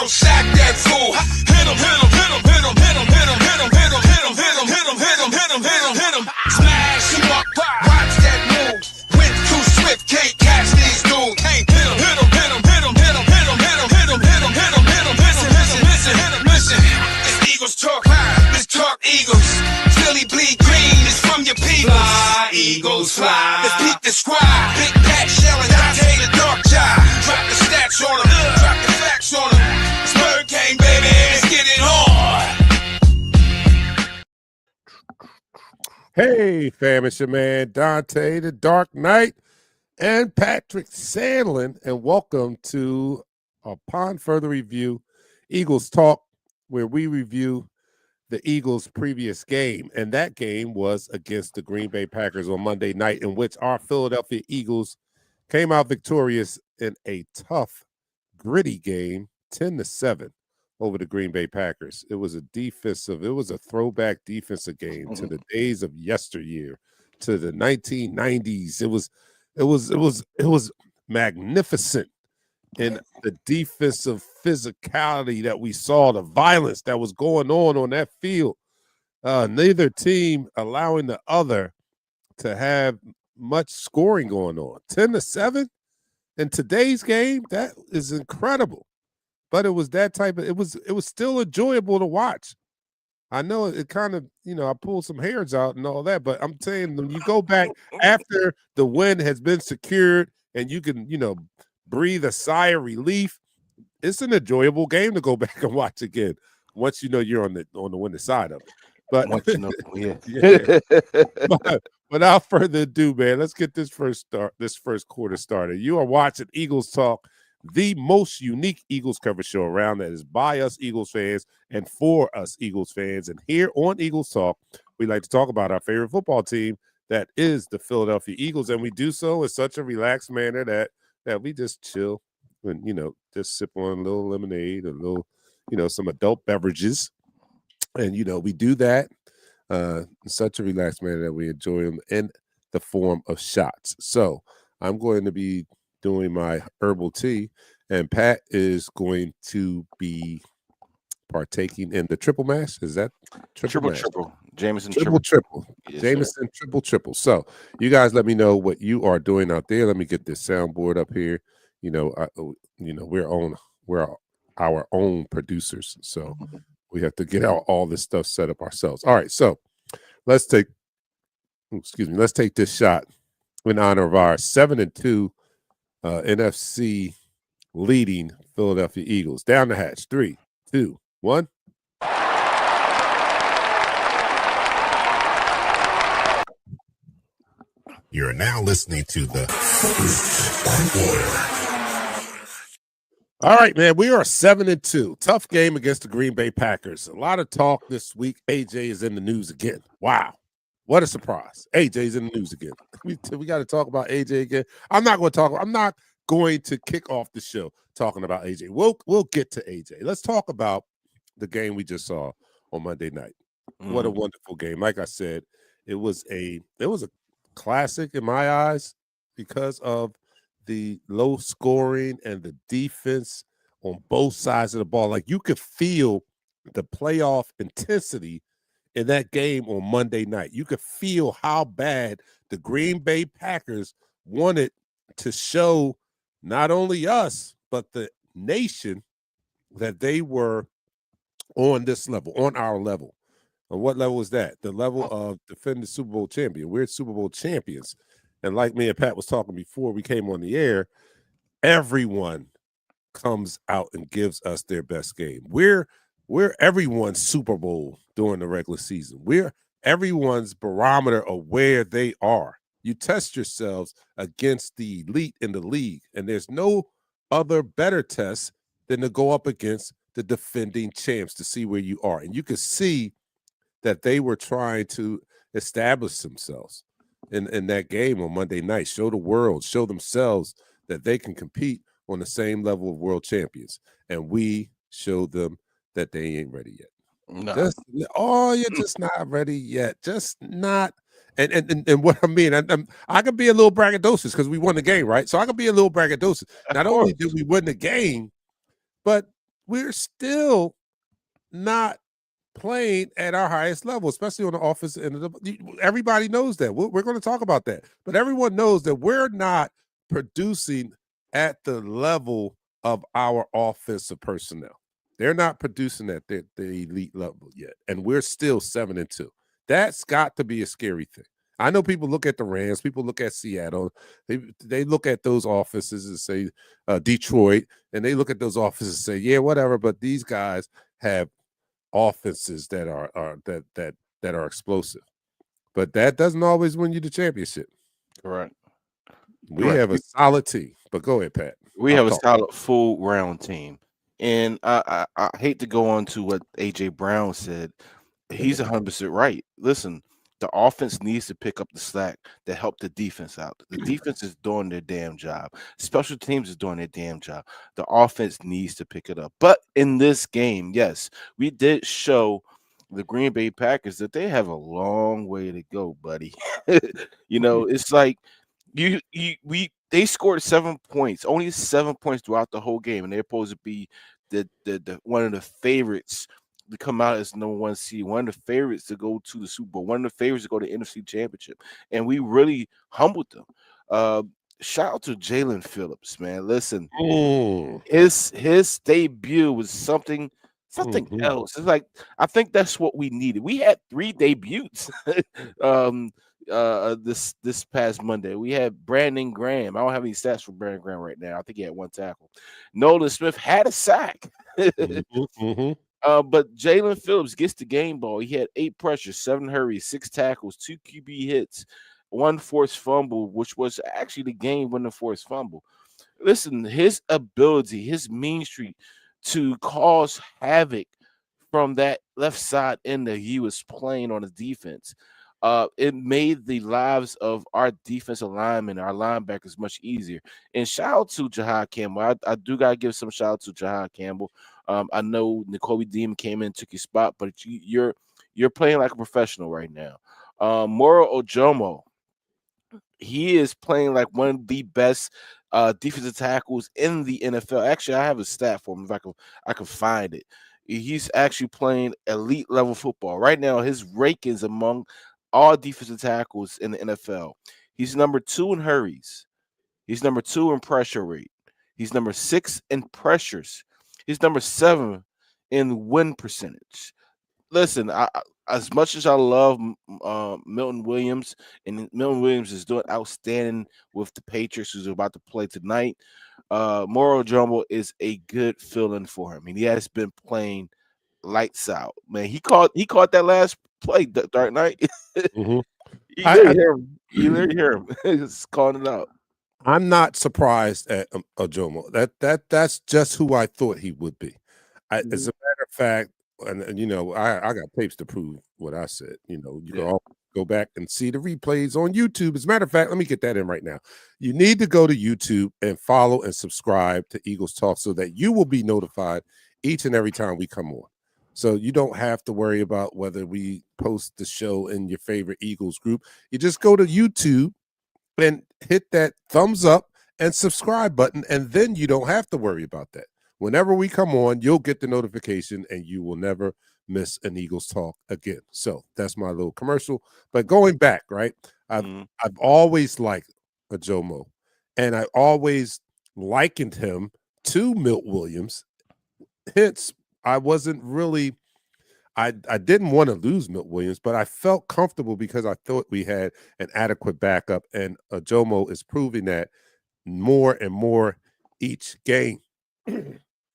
yo, sack that fool. Hit him, hit him, hit him, hit him, hit him, hit him, hit him, hit him, hit him, hit him, hit him, hit him, hit him, hit him, hit him. Smash him up, watch that move. Went too swift, can't catch these dudes. Can't hit him, hit him, hit him, hit him, hit him, hit him, hit him, hit him, hit him, hit him, hit him, listen, listen, listen, hit him, listen. This Eagles talk, this talk Eagles. Philly bleed green, it's from your people. Fly, Eagles, fly. Let's beat the squad. Big Pat shelling, Dante the dark child. Drop the stats on him, drop the facts on him. Spur gang, baby, let's get it on. Hey, fam, it's your man Dante, the Dark Knight, and Patrick Sandlin, and welcome to Upon Further Review, Eagles Talk, where we review the Eagles' previous game, and that game was against the Green Bay Packers on Monday night, in which our Philadelphia Eagles came out victorious in a tough, gritty game, 10-7 over the Green Bay Packers. It was a throwback defensive game to the days of yesteryear, to the 1990s. It was magnificent in the defensive physicality that we saw, the violence that was going on that field. Neither team allowing the other to have much scoring going on. 10-7 in today's game, that is incredible. But it was that type of, it was still enjoyable to watch. I know it kind of, I pulled some hairs out and all that, but I'm saying when you go back after the win has been secured and you can, breathe a sigh of relief, it's an enjoyable game to go back and watch again once you know you're on the winning side of it. But without further ado, man, let's get this first quarter started. You are watching Eagles Talk, the most unique Eagles coverage show around, that is by us Eagles fans and for us Eagles fans. And here on Eagles Talk, we like to talk about our favorite football team, that is the Philadelphia Eagles, and we do so in such a relaxed manner that we just chill and, just sip on a little lemonade, a little, some adult beverages. And, we do that in such a relaxed manner that we enjoy them in the form of shots. So I'm going to be doing my herbal tea, and Pat is going to be partaking in the triple mash. Is that triple? Jameson triple. Yes, Jameson triple. So you guys let me know what you are doing out there. Let me get this soundboard up here. We're our own producers, so we have to get all this stuff set up ourselves. All right, so let's take this shot in honor of our 7-2 NFC leading Philadelphia Eagles. Down the hatch. 3, 2, 1. You're now listening to the First Quarter. All right, man. We are 7-2. Tough game against the Green Bay Packers. A lot of talk this week. AJ is in the news again. Wow. What a surprise. AJ's in the news again. We got to talk about AJ again. I'm not going to kick off the show talking about AJ. We'll get to AJ. Let's talk about the game we just saw on Monday night. What a wonderful game. Like I said, it was a classic in my eyes because of the low scoring and the defense on both sides of the ball. Like, you could feel the playoff intensity in that game on Monday night. You could feel how bad the Green Bay Packers wanted to show not only us, but the nation, that they were on this level, on our level. And what level is that? The level of defending Super Bowl champion. We're Super Bowl champions. And like me and Pat was talking before we came on the air, everyone comes out and gives us their best game. We're everyone's Super Bowl during the regular season. We're everyone's barometer of where they are. You test yourselves against the elite in the league, and there's no other better test than to go up against the defending champs to see where you are. And you can see that they were trying to establish themselves in that game on Monday night, show the world, show themselves that they can compete on the same level of world champions. And we showed them that they ain't ready yet. No. You're just not ready yet. Just not. And what I mean, I could be a little braggadocious because we won the game, right? So I could be a little braggadocious. Not only did we win the game, but we're still not playing at our highest level, especially on the offense end of the. Everybody knows that. We're going to talk about that, but everyone knows that we're not producing at the level of our offensive personnel. They're not producing at the elite level yet, and we're still 7-2. That's got to be a scary thing. I know people look at the Rams, people look at Seattle, they look at those offenses and say Detroit, and they look at those offenses and say, yeah, whatever. But these guys have offenses that are explosive, but that doesn't always win you the championship. Correct. We have a solid team, but go ahead, Pat. We have a solid full round team, and I hate to go on to what AJ Brown said. He's 100% right. Listen, the offense needs to pick up the slack to help the defense out. The defense is doing their damn job. Special teams is doing their damn job. The offense needs to pick it up. But in this game, yes, we did show the Green Bay Packers that they have a long way to go, buddy. It's like they scored 7 points, only 7 points throughout the whole game, and they're supposed to be the one of the favorites to come out as number 1 seed, one of the favorites to go to the Super Bowl, one of the favorites to go to the NFC Championship, and we really humbled them. Shout out to Jalen Phillips, man. Listen, his debut was something else. It's like I think that's what we needed. We had 3 debuts. This past Monday. We had Brandon Graham. I don't have any stats for Brandon Graham right now. I think he had 1 tackle. Nolan Smith had a sack. But Jalen Phillips gets the game ball. He had 8 pressures, 7 hurries, 6 tackles, 2 QB hits, 1 forced fumble, which was actually the game-winning forced fumble. Listen, his ability, his mean streak to cause havoc from that left side end that he was playing on his defense, it made the lives of our defensive linemen, our linebackers, much easier. And shout out to Jahad Campbell. I do got to give some shout out to Jahad Campbell. I know Nicole Deem came in and took your spot, but you're playing like a professional right now. Moro Ojomo, he is playing like one of the best defensive tackles in the NFL. Actually, I have a stat for him if I can find it. He's actually playing elite level football right now. His rankings among all defensive tackles in the NFL. He's number 2 in hurries. He's number 2 in pressure rate. He's number 6 in pressures. He's number 7 in win percentage. Listen, as much as I love Milton Williams, and Milton Williams is doing outstanding with the Patriots, who's about to play tonight, Moro Jumbo is a good fill-in for him. And he has been playing lights out. Man, he caught that last play, Dark Knight. You literally hear him. He's calling it out. I'm not surprised at Ojomo. That's just who I thought he would be. As a matter of fact, and I got tapes to prove what I said. You can all go back and see the replays on YouTube. As a matter of fact, let me get that in right now. You need to go to YouTube and follow and subscribe to Eagles Talk so that you will be notified each and every time we come on. So you don't have to worry about whether we post the show in your favorite Eagles group. You just go to YouTube and hit that thumbs up and subscribe button, and then you don't have to worry about that. Whenever we come on, you'll get the notification, and you will never miss an Eagles Talk again. So that's my little commercial. But going back, right, I've always liked Ojomo, and I always likened him to Milt Williams. Hence, I wasn't really I didn't want to lose Milt Williams, but I felt comfortable because I thought we had an adequate backup, and Ojomo is proving that more and more each game.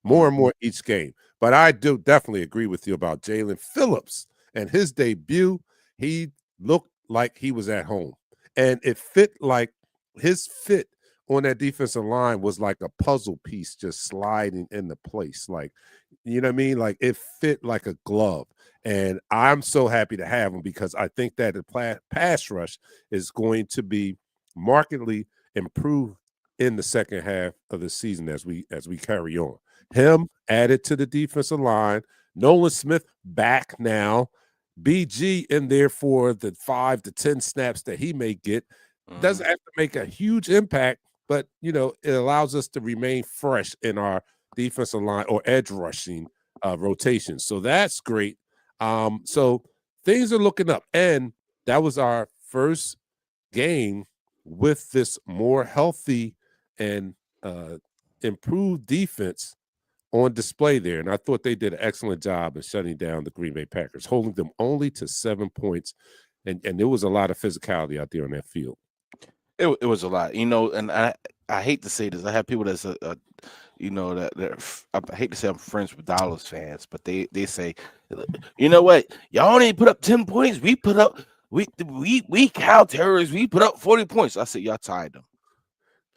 More and more each game. But I do definitely agree with you about Jalen Phillips and his debut. He looked like he was at home, and it fit like his fit on that defensive line was like a puzzle piece just sliding into place. Like, you know what I mean? Like it fit like a glove. And I'm so happy to have him because I think that the pass rush is going to be markedly improved in the second half of the season as we carry on. Him added to the defensive line. Nolan Smith back now. BG in there for the 5 to 10 snaps that he may get. Doesn't have to make a huge impact, but it allows us to remain fresh in our defensive line or edge rushing rotations. So that's great. So things are looking up. And that was our first game with this more healthy and improved defense on display there. And I thought they did an excellent job of shutting down the Green Bay Packers, holding them only to 7 points. And there was a lot of physicality out there on that field. It was a lot, and I hate to say this. I have people that's I hate to say I'm friends with Dallas fans, but they say, you know what, y'all only put up 10 points. We put up we cow terrorists. We put up 40 points. I said, y'all tied them.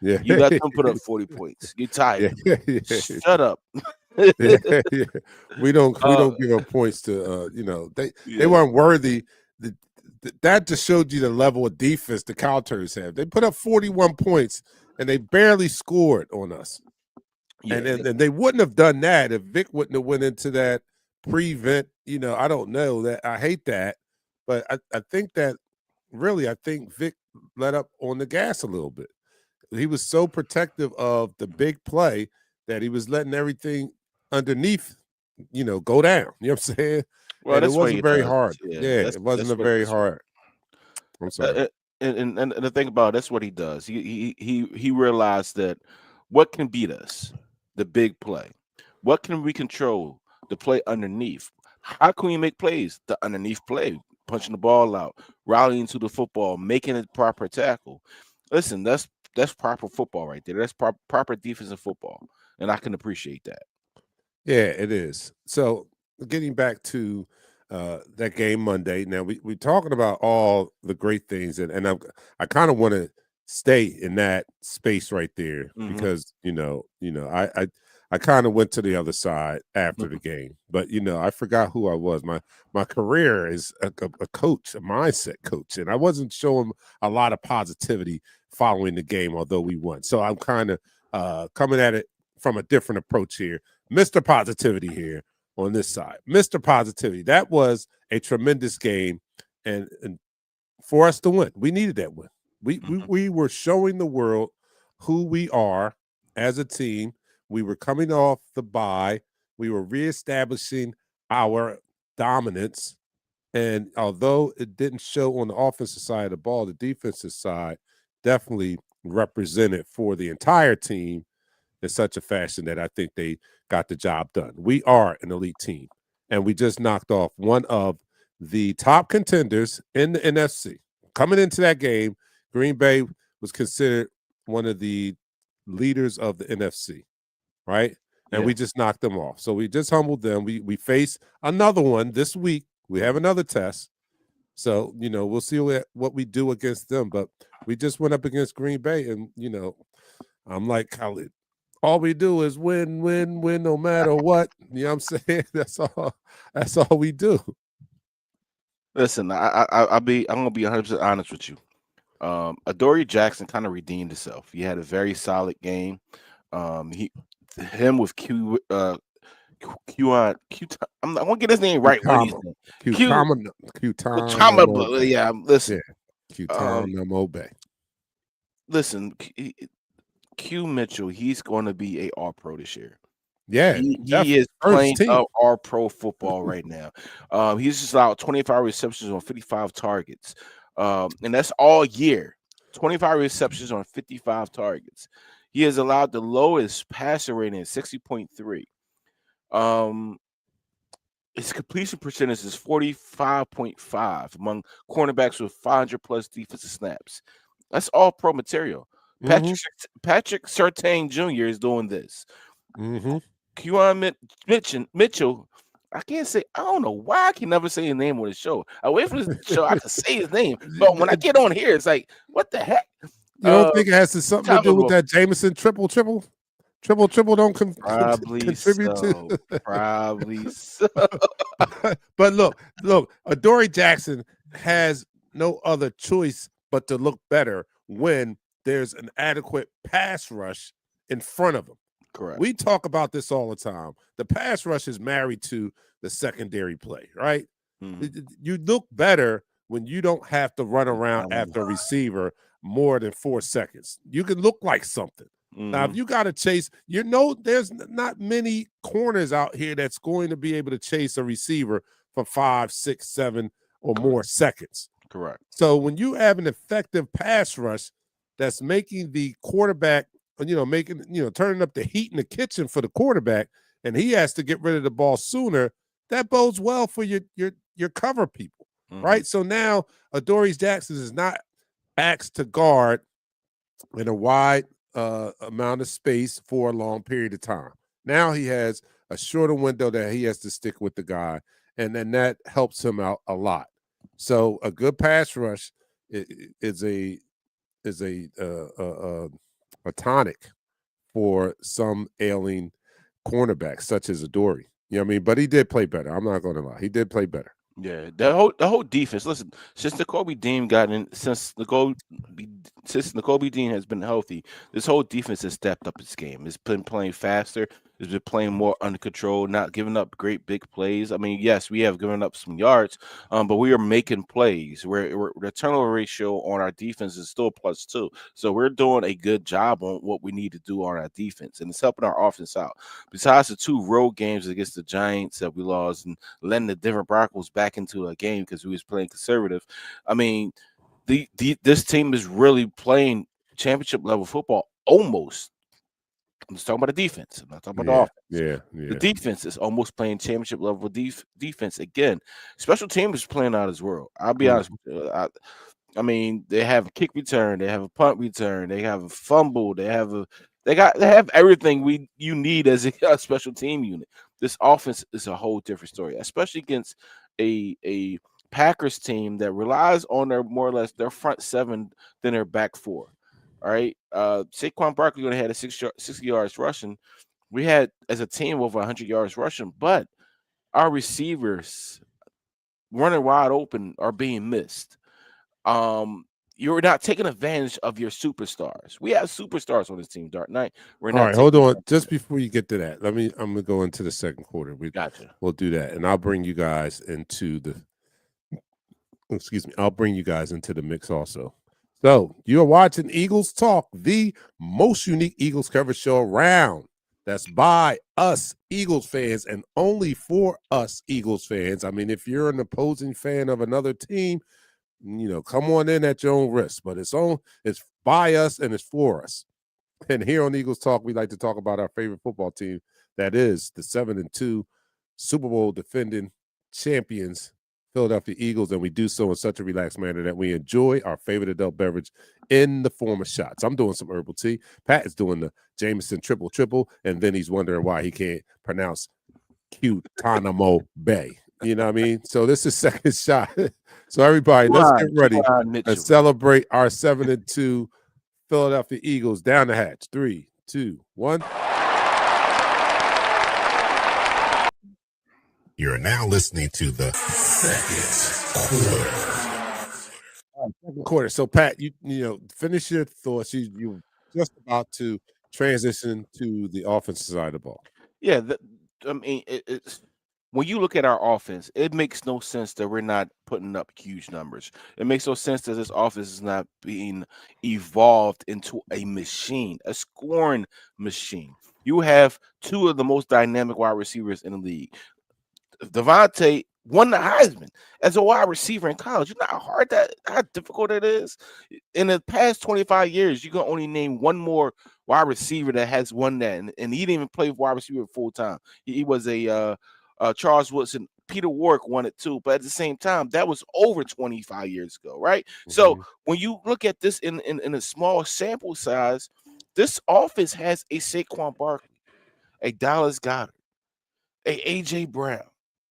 Yeah, you let them put up 40 points. You tied them. Shut up. We don't give up points to they weren't worthy. That just showed you the level of defense the Cow Terrors have. They put up 41 points and they barely scored on us. And they wouldn't have done that if Vic wouldn't have went into that prevent. I don't know that. I hate that, but I think that really I think Vic let up on the gas a little bit. He was so protective of the big play that he was letting everything underneath, go down. You know what I'm saying? Well, it wasn't very hard. Yeah, it wasn't a very hard. I'm sorry. And the thing about it, that's what he does. He realized that what can beat us? The big play. What can we control? The play underneath. How can we make plays? The underneath play, punching the ball out, rallying to the football, making a proper tackle. Listen, that's proper football right there. That's proper defensive football, and I can appreciate that. Yeah, it is. So getting back to that game Monday. Now we're talking about all the great things, and I kind of want to stay in that space right there because I kind of went to the other side after the game, but I forgot who I was. My career is a coach, a mindset coach, and I wasn't showing a lot of positivity following the game, although we won. So I'm kind of coming at it from a different approach here. Mr. Positivity here on this side. Mr. Positivity. That was a tremendous game, and for us to win, we needed that win. We were showing the world who we are as a team. We were coming off the bye. We were reestablishing our dominance. And although it didn't show on the offensive side of the ball, the defensive side definitely represented for the entire team in such a fashion that I think they got the job done. We are an elite team, and we just knocked off one of the top contenders in the NFC. Coming into that game, Green Bay was considered one of the leaders of the NFC, right? And we just knocked them off. So we just humbled them. We face another one this week. We have another test. So, we'll see what we do against them. But we just went up against Green Bay, and, I'm like Khalid. All we do is win, win, win, no matter what. You know what I'm saying? That's all we do. Listen, I'm gonna be 100% honest with you. Adoree Jackson kind of redeemed himself. He had a very solid game. Him with Q. I'm gonna get his name right. Q-Tama. Yeah, listen. Q-Tama. Listen, Q Mitchell, he's going to be a All-Pro this year. Yeah, he is playing All-Pro football right now. He's just allowed 25 receptions on 55 targets, and that's all year. 25 receptions on 55 targets. He has allowed the lowest passer rating at 60.3. His completion percentage is 45.5 among cornerbacks with 500+ defensive snaps. That's all pro material. Patrick Surtain Jr. is doing this. Keon Mitchell, I can't say. I don't know why I can never say his name on the show. I wait for this show, I can say his name, but when I get on here, it's like, what the heck? You don't think it has something to do with that Jameson triple? Don't probably contribute so. to. Probably so. But look, Adoree Jackson has no other choice but to look better when there's an adequate pass rush in front of him. Correct. We talk about this all the time. The pass rush is married to the secondary play, right? You look better when you don't have to run around after a receiver more than 4 seconds. You can look like something. Now, if you got to chase, there's not many corners out here that's going to be able to chase a receiver for 5, 6, 7 or more seconds. Correct. So when you have an effective pass rush that's making the quarterback, turning up the heat in the kitchen for the quarterback, and he has to get rid of the ball sooner, that bodes well for your cover people, right? So now Adoree Jackson is not asked to guard in a wide amount of space for a long period of time. Now he has a shorter window that he has to stick with the guy, and then that helps him out a lot. So a good pass rush is a tonic for some ailing cornerbacks, such as Adoree. You know what I mean? But he did play better. I'm not going to lie. He did play better. Yeah, the whole defense. Listen, since Nakobe Dean Dean has been healthy, this whole defense has stepped up its game. It's been playing faster. It's been playing more under control, not giving up great big plays. I mean, yes, we have given up some yards, but we are making plays. The turnover ratio on our defense is still +2, so we're doing a good job on what we need to do on our defense, and it's helping our offense out. Besides the 2 road games against the Giants that we lost and letting the Denver Broncos back into a game because we was playing conservative. I mean, this team is really playing championship level football almost. I'm just talking about the defense. I'm not talking about the offense. Yeah. The defense is almost playing championship level defense again. Special teams is playing out as well. I'll be honest with you. I mean, they have a kick return, they have a punt return, they have a fumble, they have everything you need as a special team unit. This offense is a whole different story, especially against a Packers team that relies on more or less their front 7 than their back 4. All right. Saquon Barkley only had 60 yards rushing. We had as a team over 100 yards rushing, but our receivers running wide open are being missed. You're not taking advantage of your superstars. We have superstars on this team, DarkKnight. All right, hold on. Just before you get to that, I'm gonna go into the second quarter. Gotcha. We'll do that, and I'll bring you guys into the. I'll bring you guys into the mix also. So you're watching Eagles Talk, the most unique Eagles coverage show around. That's by us Eagles fans and only for us Eagles fans. I mean, if you're an opposing fan of another team, come on in at your own risk. But it's by us and it's for us. And here on Eagles Talk, we like to talk about our favorite football team. That is the 7-2 Super Bowl defending champions, Philadelphia Eagles, and we do so in such a relaxed manner that we enjoy our favorite adult beverage in the form of shots. I'm doing some herbal tea. Pat is doing the Jameson triple, and then he's wondering why he can't pronounce Guantanamo Bay. You know what I mean? So this is second shot. So everybody, let's get ready and celebrate our 7-2 Philadelphia Eagles. Down the hatch. 3, 2, 1. You're now listening to the second quarter. So Pat, you finish your thoughts. You're just about to transition to the offensive side of the ball. Yeah, it's when you look at our offense, it makes no sense that we're not putting up huge numbers. It makes no sense that this offense is not being evolved into a machine, a scoring machine. You have 2 of the most dynamic wide receivers in the league. Dante won the Heisman as a wide receiver in college. You know how difficult it is? In the past 25 years, you can only name one more wide receiver that has won that, and he didn't even play wide receiver full time. He was a Charles Woodson. Peter Warrick won it too, but at the same time, that was over 25 years ago, right? Mm-hmm. So when you look at this in a small sample size, this offense has a Saquon Barkley, a Dallas Goedert, a A.J. Brown,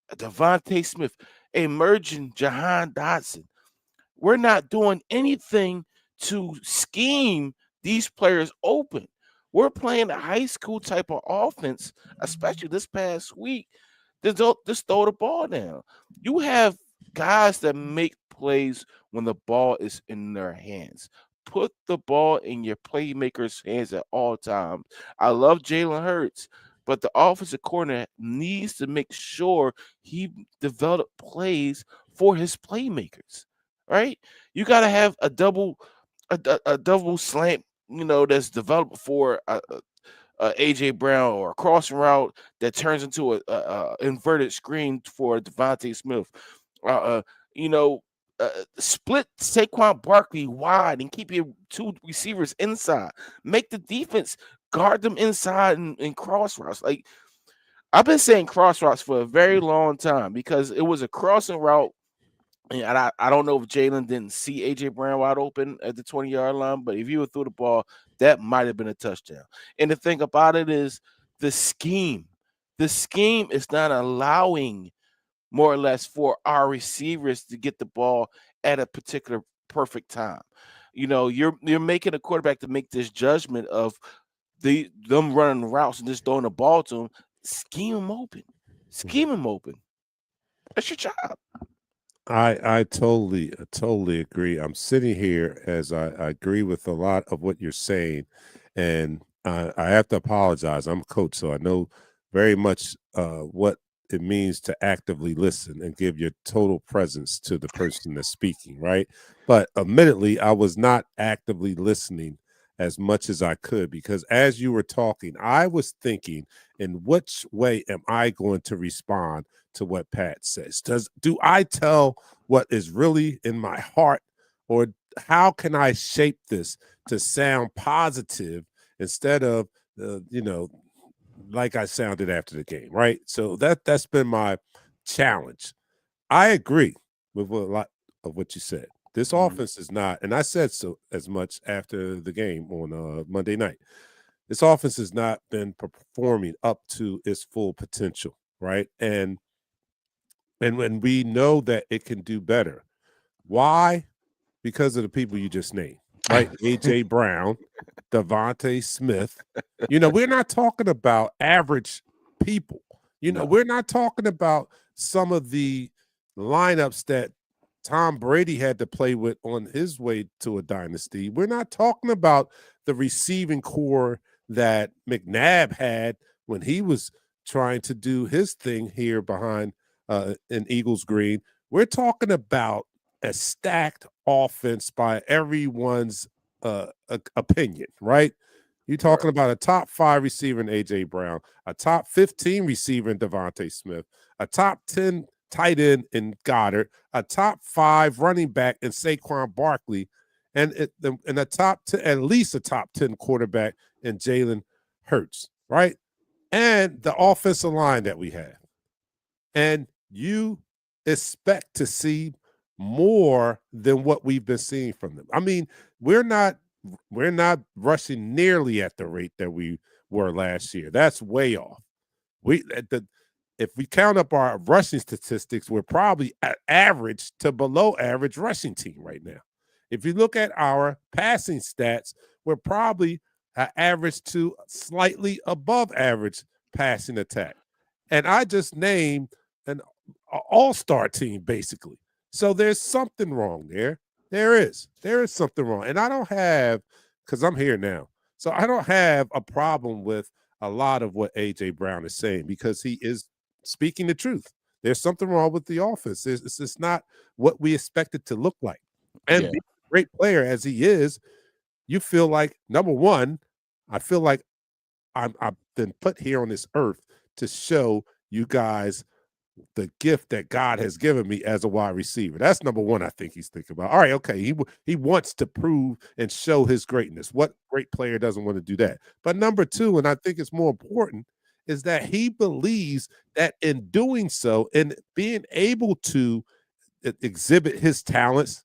a Devontae Smith, a emerging Jahan Dotson. We're not doing anything to scheme these players open. We're playing a high school type of offense, especially this past week. Just throw the ball down. You have guys that make plays when the ball is in their hands. Put the ball in your playmakers' hands at all times. I love Jalen Hurts, but the offensive coordinator needs to make sure he develop plays for his playmakers, right? You got to have a double slant that's developed for AJ Brown, or a crossing route that turns into a inverted screen for Devontae Smith. Uh, uh, you know, split Saquon Barkley wide and keep your two receivers inside. Make the defense guard them inside and cross routes. Like, I've been saying cross routes for a very long time because it was a crossing route. And I don't know if Jalen didn't see AJ Brown wide open at the 20-yard line, but if you would throw the ball, that might have been a touchdown. And the thing about it is the scheme. The scheme is not allowing, more or less, for our receivers to get the ball at a particular perfect time. You're making a quarterback to make this judgment of them running routes and just throwing the ball to him. Scheme him open. Scheme him open. That's your job. I totally agree. I'm sitting here as I agree with a lot of what you're saying, and I have to apologize. I'm a coach, so I know very much what it means to actively listen and give your total presence to the person that's speaking, right? But admittedly, I was not actively listening as much as I could, because as you were talking, I was thinking, in which way am I going to respond to what Pat says? Do I tell what is really in my heart, or how can I shape this to sound positive instead of like I sounded after the game, right? So that's been my challenge. I agree with a lot of what you said. This offense is not, and I said so as much after the game on Monday night. This offense has not been performing up to its full potential, right? And when we know that it can do better. Why? Because of the people you just named, right? AJ Brown, Devontae Smith. We're not talking about average people. We're not talking about some of the lineups that Tom Brady had to play with on his way to a dynasty. We're not talking about the receiving core that McNabb had when he was trying to do his thing here behind in Eagles Green. We're talking about a stacked offense by everyone's opinion, right? You're talking about a top 5 receiver in A.J. Brown, a top 15 receiver in Devontae Smith, a top 10 tight end in Goddard, a top 5 running back in Saquon Barkley, and a top 10, at least a top 10 quarterback in Jalen Hurts, right? And the offensive line that we have. And you expect to see more than what we've been seeing from them. I mean, we're not rushing nearly at the rate that we were last year. That's way off. If we count up our rushing statistics, we're probably at average to below average rushing team right now. If you look at our passing stats, we're probably average to slightly above average passing attack. And I just named an all-star team, basically. So there's something wrong there. There is something wrong. And I don't have, because I'm here now, so I don't have a problem with a lot of what A.J. Brown is saying, because he is speaking the truth. There's something wrong with the offense. It's just not what we expect it to look like. And being a great player as he is, you feel like, number one, I feel like I've been put here on this earth to show you guys the gift that God has given me as a wide receiver. That's number one. I think he's thinking about. All right, okay. He wants to prove and show his greatness. What great player doesn't want to do that? But number two, and I think it's more important, is that he believes that in doing so and being able to exhibit his talents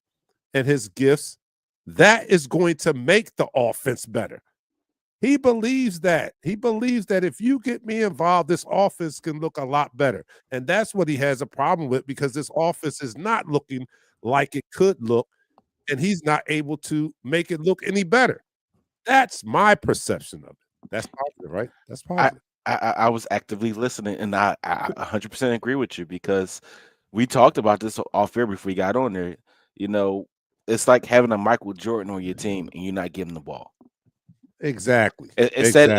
and his gifts, that is going to make the offense better. He believes that. He believes that if you get me involved, this offense can look a lot better. And that's what he has a problem with, because this offense is not looking like it could look, and he's not able to make it look any better. That's my perception of it. That's positive, right? That's positive. I was actively listening, and I 100% agree with you, because we talked about this off air before we got on there. It's like having a Michael Jordan on your team and you're not giving the ball. Exactly. Instead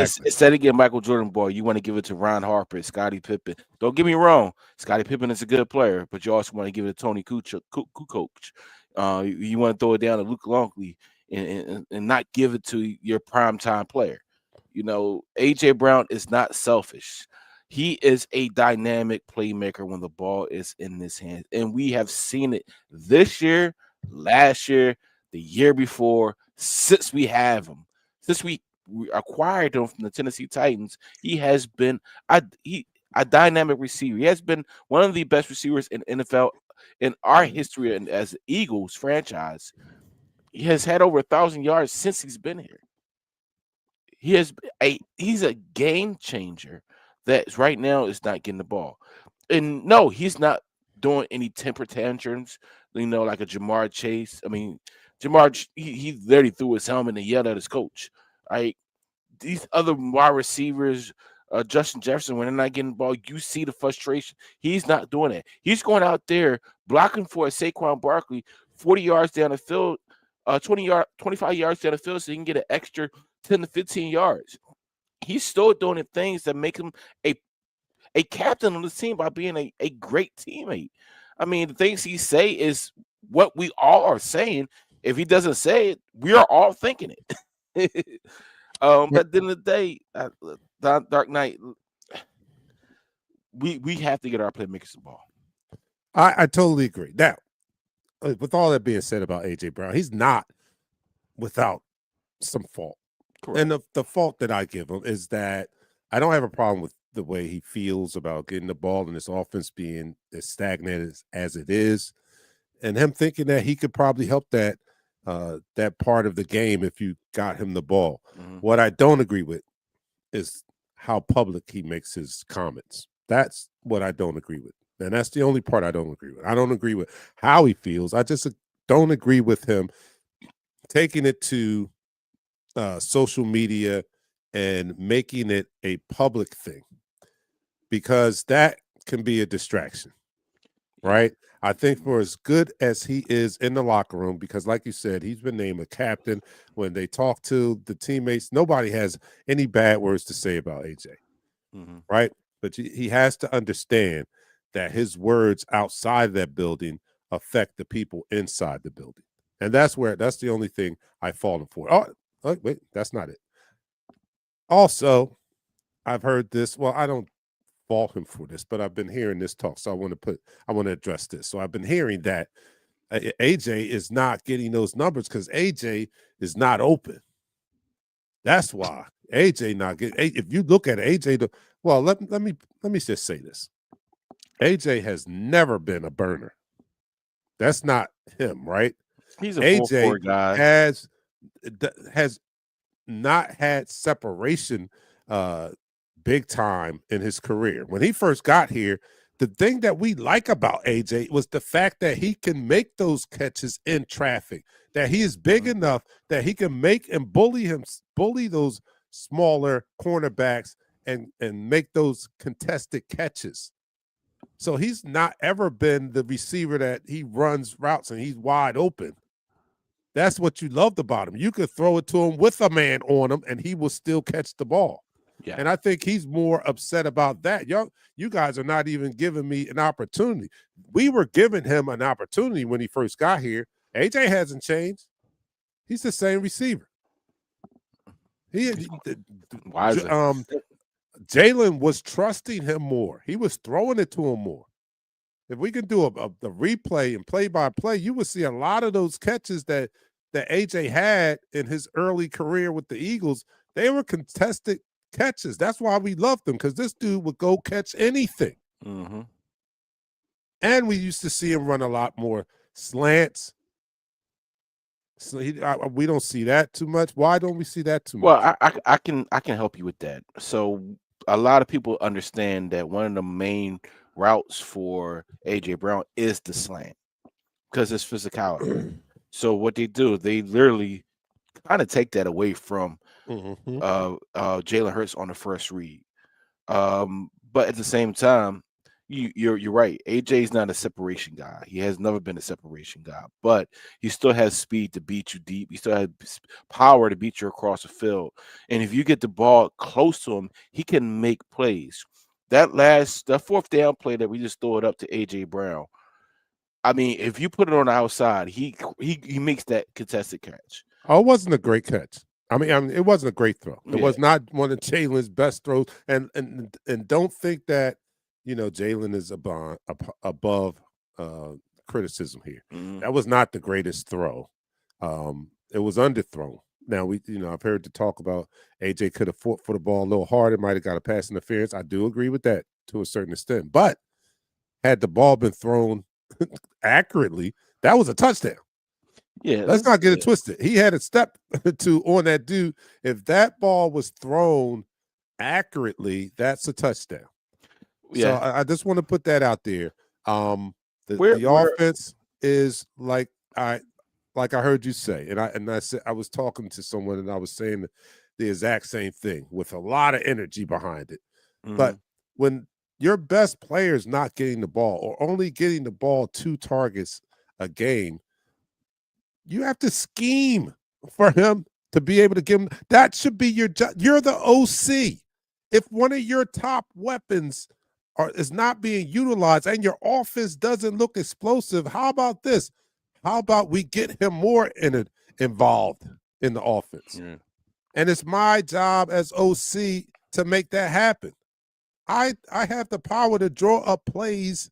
of giving Michael Jordan ball, you want to give it to Ron Harper, Scottie Pippen. Don't get me wrong, Scottie Pippen is a good player, but you also want to give it to Tony Kukoc. You want to throw it down to Luke Longley and not give it to your primetime player. You know, AJ Brown is not selfish. He is a dynamic playmaker when the ball is in his hands. And we have seen it this year, last year, the year before, since we have him. Since we acquired him from the Tennessee Titans, he has been a dynamic receiver. He has been one of the best receivers in NFL in our history and as Eagles franchise. He has had over 1,000 yards since he's been here. He's a game changer that right now is not getting the ball. And no, he's not doing any temper tantrums, you know, like a Jamar Chase. I mean, he literally threw his helmet and yelled at his coach. Right? These other wide receivers, Justin Jefferson, when they're not getting the ball, you see the frustration. He's not doing that. He's going out there blocking for a Saquon Barkley 40 yards down the field, 25 yards down the field, so he can get an extra 10 to 15 yards. He's still doing the things that make him a captain on the team by being a great teammate. I mean, the things he say is what we all are saying. If he doesn't say it, we are all thinking it. But at the end of the day, DarkKnight, we have to get our playmakers the ball. I totally agree. Now, with all that being said about AJ Brown, he's not without some fault. Correct. And the fault that I give him is that I don't have a problem with the way he feels about getting the ball and his offense being as stagnant as it is, and him thinking that he could probably help that part of the game if you got him the ball. Mm-hmm. What I don't agree with is how public he makes his comments. That's what I don't agree with. And that's the only part I don't agree with. I don't agree with how he feels. I just don't agree with him taking it to social media and making it a public thing, because that can be a distraction, right? I think for as good as he is in the locker room, because like you said, he's been named a captain. When they talk to the teammates, nobody has any bad words to say about AJ, right? But he has to understand that his words outside that building affect the people inside the building. And that's the only thing I fault him for. Oh, wait, that's not it. Also, I've heard this. Well, I don't fault him for this, but I've been hearing this talk, so I want to address this. So I've been hearing that AJ is not getting those numbers because AJ is not open. That's why AJ not getting. If you look at AJ, well, let me just say this: AJ has never been a burner. That's not him, right? He's a AJ 4-4 guy. Has not had separation big time in his career. When he first got here, the thing that we like about AJ was the fact that he can make those catches in traffic, that he is big enough that he can make and bully those smaller cornerbacks and make those contested catches. So he's not ever been the receiver that he runs routes and he's wide open. That's what you loved about him. You could throw it to him with a man on him and he will still catch the ball. Yeah. And I think he's more upset about that. You guys are not even giving me an opportunity. We were giving him an opportunity when he first got here. AJ hasn't changed. He's the same receiver. Jalen was trusting him more. He was throwing it to him more. If we can do a replay and play-by-play, you would see a lot of those catches that AJ had in his early career with the Eagles. They were contested catches. That's why we loved him, because this dude would go catch anything. Mm-hmm. And we used to see him run a lot more slants. So we don't see that too much. Why don't we see that too much? Well, I can help you with that. So a lot of people understand that one of the main routes for AJ Brown is the slant because it's physicality. So what they do, they literally kind of take that away from Jalen Hurts on the first read. But at the same time, you're right. AJ's not a separation guy. He has never been a separation guy, but he still has speed to beat you deep. He still has power to beat you across the field. And if you get the ball close to him, he can make plays. That fourth down play that we just threw it up to AJ Brown. I mean, if you put it on the outside, he makes that contested catch. Oh, it wasn't a great catch. I mean, it wasn't a great throw. It was not one of Jalen's best throws. And don't think that Jalen is above criticism here. That was not the greatest throw. It was underthrown. Now I've heard the talk about AJ could have fought for the ball a little harder, might have got a pass interference. I do agree with that to a certain extent. But had the ball been thrown accurately, that was a touchdown. Yeah, let's not get it twisted. He had a step on that dude. If that ball was thrown accurately, that's a touchdown. Yeah. So I just want to put that out there. The offense is like I heard you say, and I said I was talking to someone and I was saying the exact same thing with a lot of energy behind it. But when your best player is not getting the ball or only getting the ball 2 targets a game, you have to scheme for him to be able to give him. That should be your job. You're the OC. If one of your top weapons is not being utilized and your offense doesn't look explosive, how about this? How about we get him more involved in the offense? Yeah. And it's my job as OC to make that happen. I have the power to draw up plays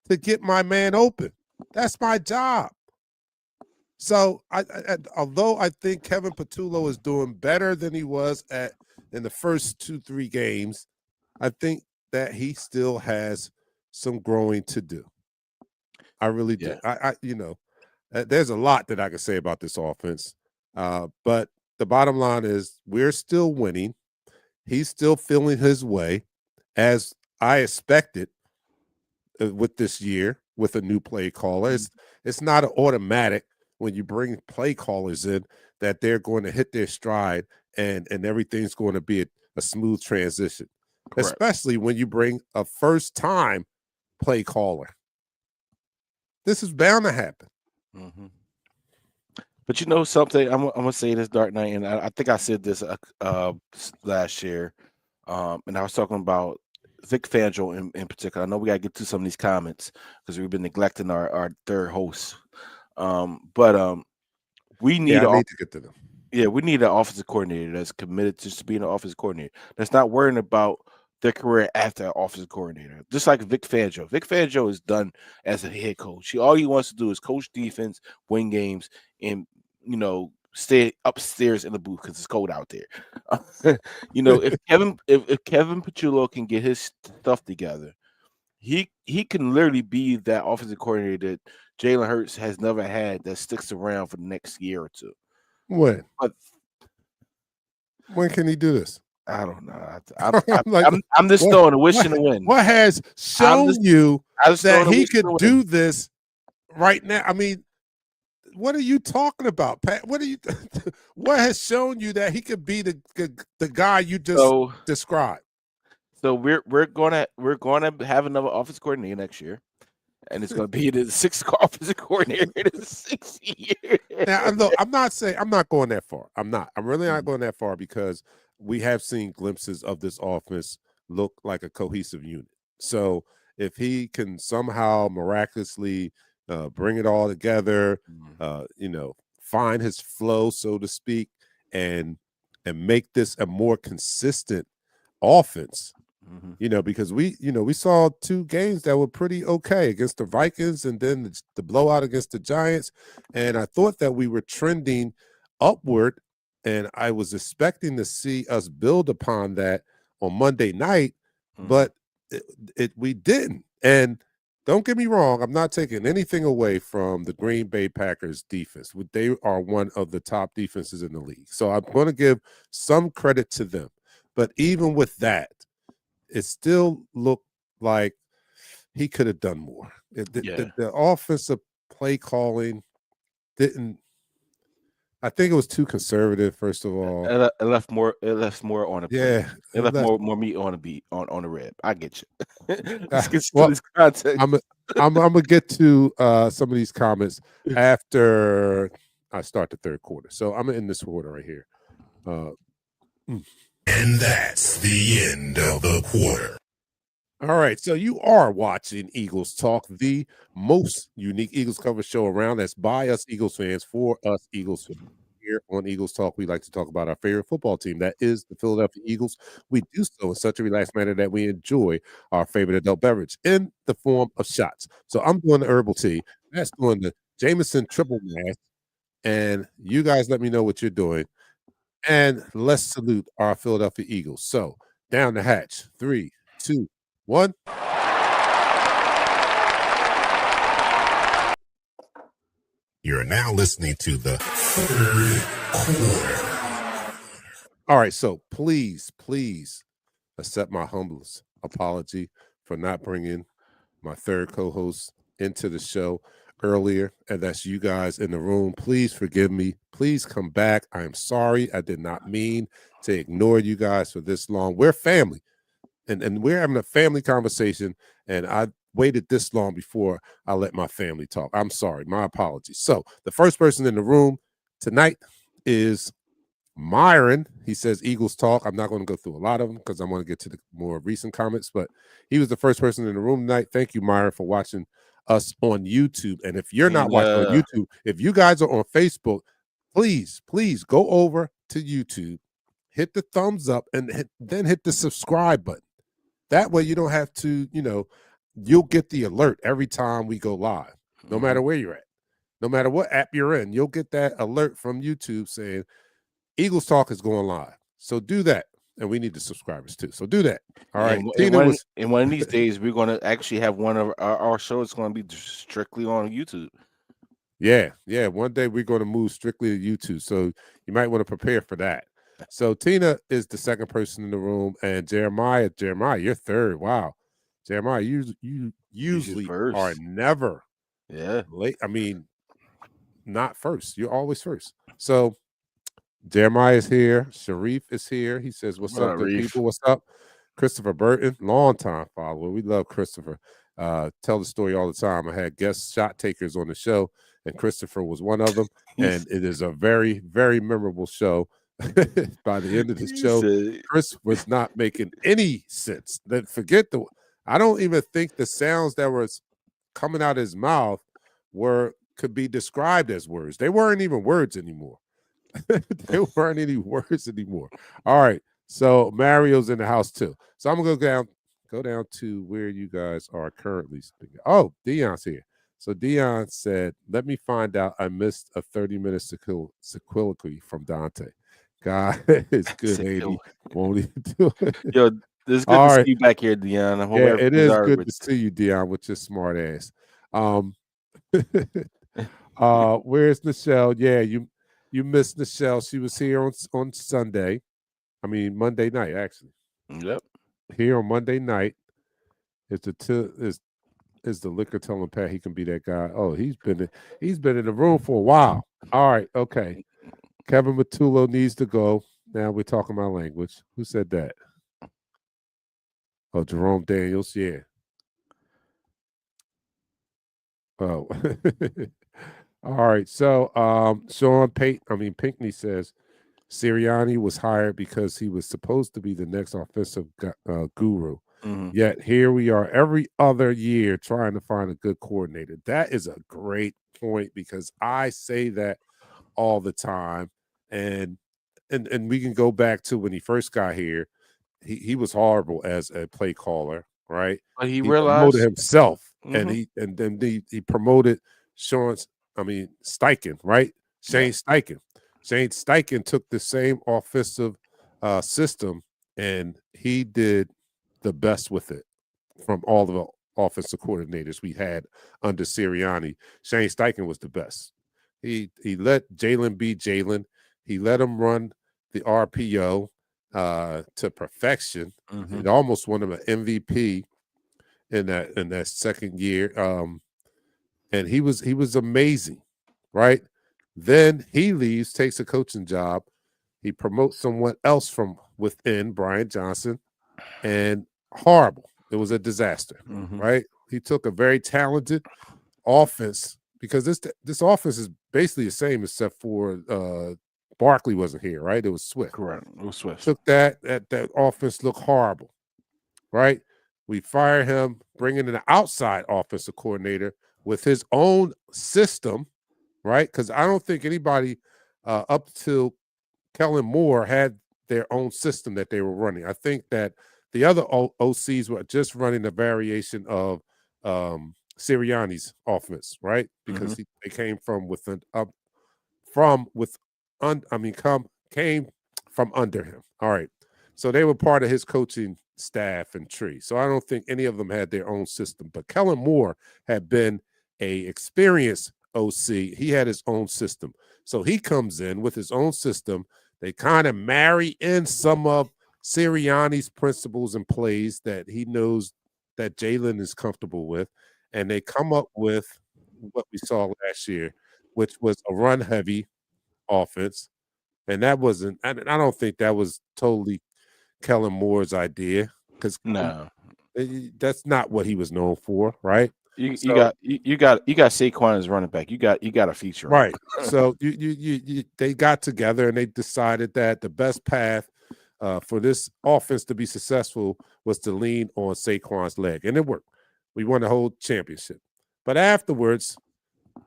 to get my man open. That's my job. So, although I think Kevin Patullo is doing better than he was in the first 2-3 games, I think that he still has some growing to do. I really do. There's a lot that I can say about this offense, but the bottom line is we're still winning. He's still feeling his way, as I expected with this year with a new play caller. It's not an automatic when you bring play callers in that they're going to hit their stride and everything's going to be a smooth transition. Correct. Especially when you bring a first-time play caller. This is bound to happen. But you know something, I'm gonna say this, DarkKnight, and I think I said this last year, and I was talking about Vic Fangio in particular. I know we gotta get to some of these comments because we've been neglecting our third host. But we need to get to them. Yeah, we need an offensive coordinator that's committed to being an offensive coordinator. That's not worrying about their career after an offensive coordinator. Just like Vic Fangio. Vic Fangio is done as a head coach. All he wants to do is coach defense, win games, and stay upstairs in the booth because it's cold out there. If Kevin Patullo can get his stuff together, he can literally be that offensive coordinator that Jalen Hurts has never had that sticks around for the next year or two. When can he do this? I don't know. I'm just throwing a wish in the wind. What has shown you that he could do this right now? I mean, what are you talking about, Pat? What has shown you that he could be the guy you just described? So we're gonna have another offensive coordinator next year, and it's gonna be the 6th offensive coordinator in 6 years. Now, look, I'm not going that far. I'm really not going that far because we have seen glimpses of this offense look like a cohesive unit. So if he can somehow miraculously bring it all together, find his flow, so to speak, and make this a more consistent offense. Because we saw 2 games that were pretty okay against the Vikings and then the blowout against the Giants. And I thought that we were trending upward, and I was expecting to see us build upon that on Monday night, but we didn't. And don't get me wrong, I'm not taking anything away from the Green Bay Packers defense. They are one of the top defenses in the league. So I'm going to give some credit to them. But even with that, it still looked like he could have done more. The offensive play calling didn't. I think it was too conservative. First of all, it left more on the yeah. It left more meat on the beat on the rib. I get you. Let's get to this context. I'm gonna get to some of these comments after I start the third quarter. So I'm in this order right here. And that's the end of the quarter. All right, so you are watching Eagles Talk, the most unique Eagles coverage show around. That's by us Eagles fans, for us Eagles fans. Here on Eagles Talk, we like to talk about our favorite football team. That is the Philadelphia Eagles. We do so in such a relaxed manner that we enjoy our favorite adult beverage in the form of shots. So I'm doing the herbal tea. That's doing the Jameson triple mash. And you guys let me know what you're doing. And let's salute our Philadelphia Eagles. So down the hatch. 3, 2, 1. You're now listening to the third quarter. All right, so please accept my humblest apology for not bringing my third co-host into the show earlier, and that's you guys in the room. Please forgive me. Please come back. I am sorry. I did not mean to ignore you guys for this long. We're family, and we're having a family conversation, and I waited this long before I let my family talk. I'm sorry. My apologies. So the first person in the room tonight is Myron. He says Eagles talk. I'm not going to go through a lot of them because I want to get to the more recent comments, but he was the first person in the room tonight. Thank you, Myron, for watching us on YouTube. And if you're not watching on YouTube, if you guys are on Facebook, please go over to YouTube, hit the thumbs up, and then hit the subscribe button. That way you don't have to, you'll get the alert every time we go live, no matter where you're at, no matter what app you're in. You'll get that alert from YouTube saying Eagles Talk is going live. So do that. And we need the subscribers too. So do that. All right. And one of these days, we're going to actually have one of our shows going to be strictly on YouTube. Yeah. One day we're going to move strictly to YouTube. So you might want to prepare for that. So Tina is the second person in the room. And Jeremiah, you're third. Wow. Jeremiah, you usually are never late. I mean, not first. You're always first. So Jeremiah is here. Sharif is here. He says, what's up, good people? What's up? Christopher Burton, long-time follower. We love Christopher. Tell the story all the time. I had guest shot takers on the show, and Christopher was one of them. And it is a very, very memorable show. By the end of the show, Chris was not making any sense. I don't even think the sounds that was coming out of his mouth could be described as words. They weren't even words anymore. There weren't any words anymore. All right. So Mario's in the house too. So I'm gonna go down to where you guys are currently speaking. Oh, Dion's here. So Dion said, let me find out. I missed a 30-minute sequeliquy from Dante. God is good, lady. Won't he do it? Yo, it's good to see you back here, Dion. I hope it is good to see you, Dion, with your smart ass. Where's Nichelle? Yeah, you missed Nichelle. She was here on Sunday. I mean Monday night, actually. Yep. Here on Monday night. Is the liquor telling Pat he can be that guy? Oh, he's been in the room for a while. All right, okay. Kevin Matullo needs to go. Now we're talking my language. Who said that? Oh, Jerome Daniels, yeah. Oh. All right. So Sean Pinkney says Sirianni was hired because he was supposed to be the next offensive guru. Mm-hmm. Yet here we are every other year trying to find a good coordinator. That is a great point because I say that all the time. And we can go back to when he first got here. He was horrible as a play caller, right? But he realized promoted himself, mm-hmm. and then he promoted Steichen, right? Shane Steichen. Shane Steichen took the same offensive system, and he did the best with it from all the offensive coordinators we had under Sirianni. Shane Steichen was the best. He let Jalen be Jalen. He let him run the RPO to perfection. Mm-hmm. It almost won him an MVP in that second year. And he was amazing, right? Then he leaves, takes a coaching job. He promotes someone else from within, Brian Johnson, and horrible. It was a disaster, right? He took a very talented offense because this offense is basically the same except for Barkley wasn't here, right? It was Swift. Correct. It was Swift. Took that offense looked horrible, right? We fire him, bring in an outside offensive coordinator with his own system, right? Because I don't think anybody up till Kellen Moore had their own system that they were running. I think that the other OCs were just running a variation of Sirianni's offense, right? Because they came from within, came from under him. All right, so they were part of his coaching staff and tree. So I don't think any of them had their own system. But Kellen Moore had been a experienced OC. He had his own system. So he comes in with his own system. They kind of marry in some of Sirianni's principles and plays that he knows that Jalen is comfortable with. And they come up with what we saw last year, which was a run-heavy offense. And that wasn't – I don't think that was totally Kellen Moore's idea, because No, that's not what he was known for, right? you got Saquon as running back. You got a feature, right? So they got together and they decided that the best path for this offense to be successful was to lean on Saquon's leg, and it worked. We won the whole championship, but afterwards,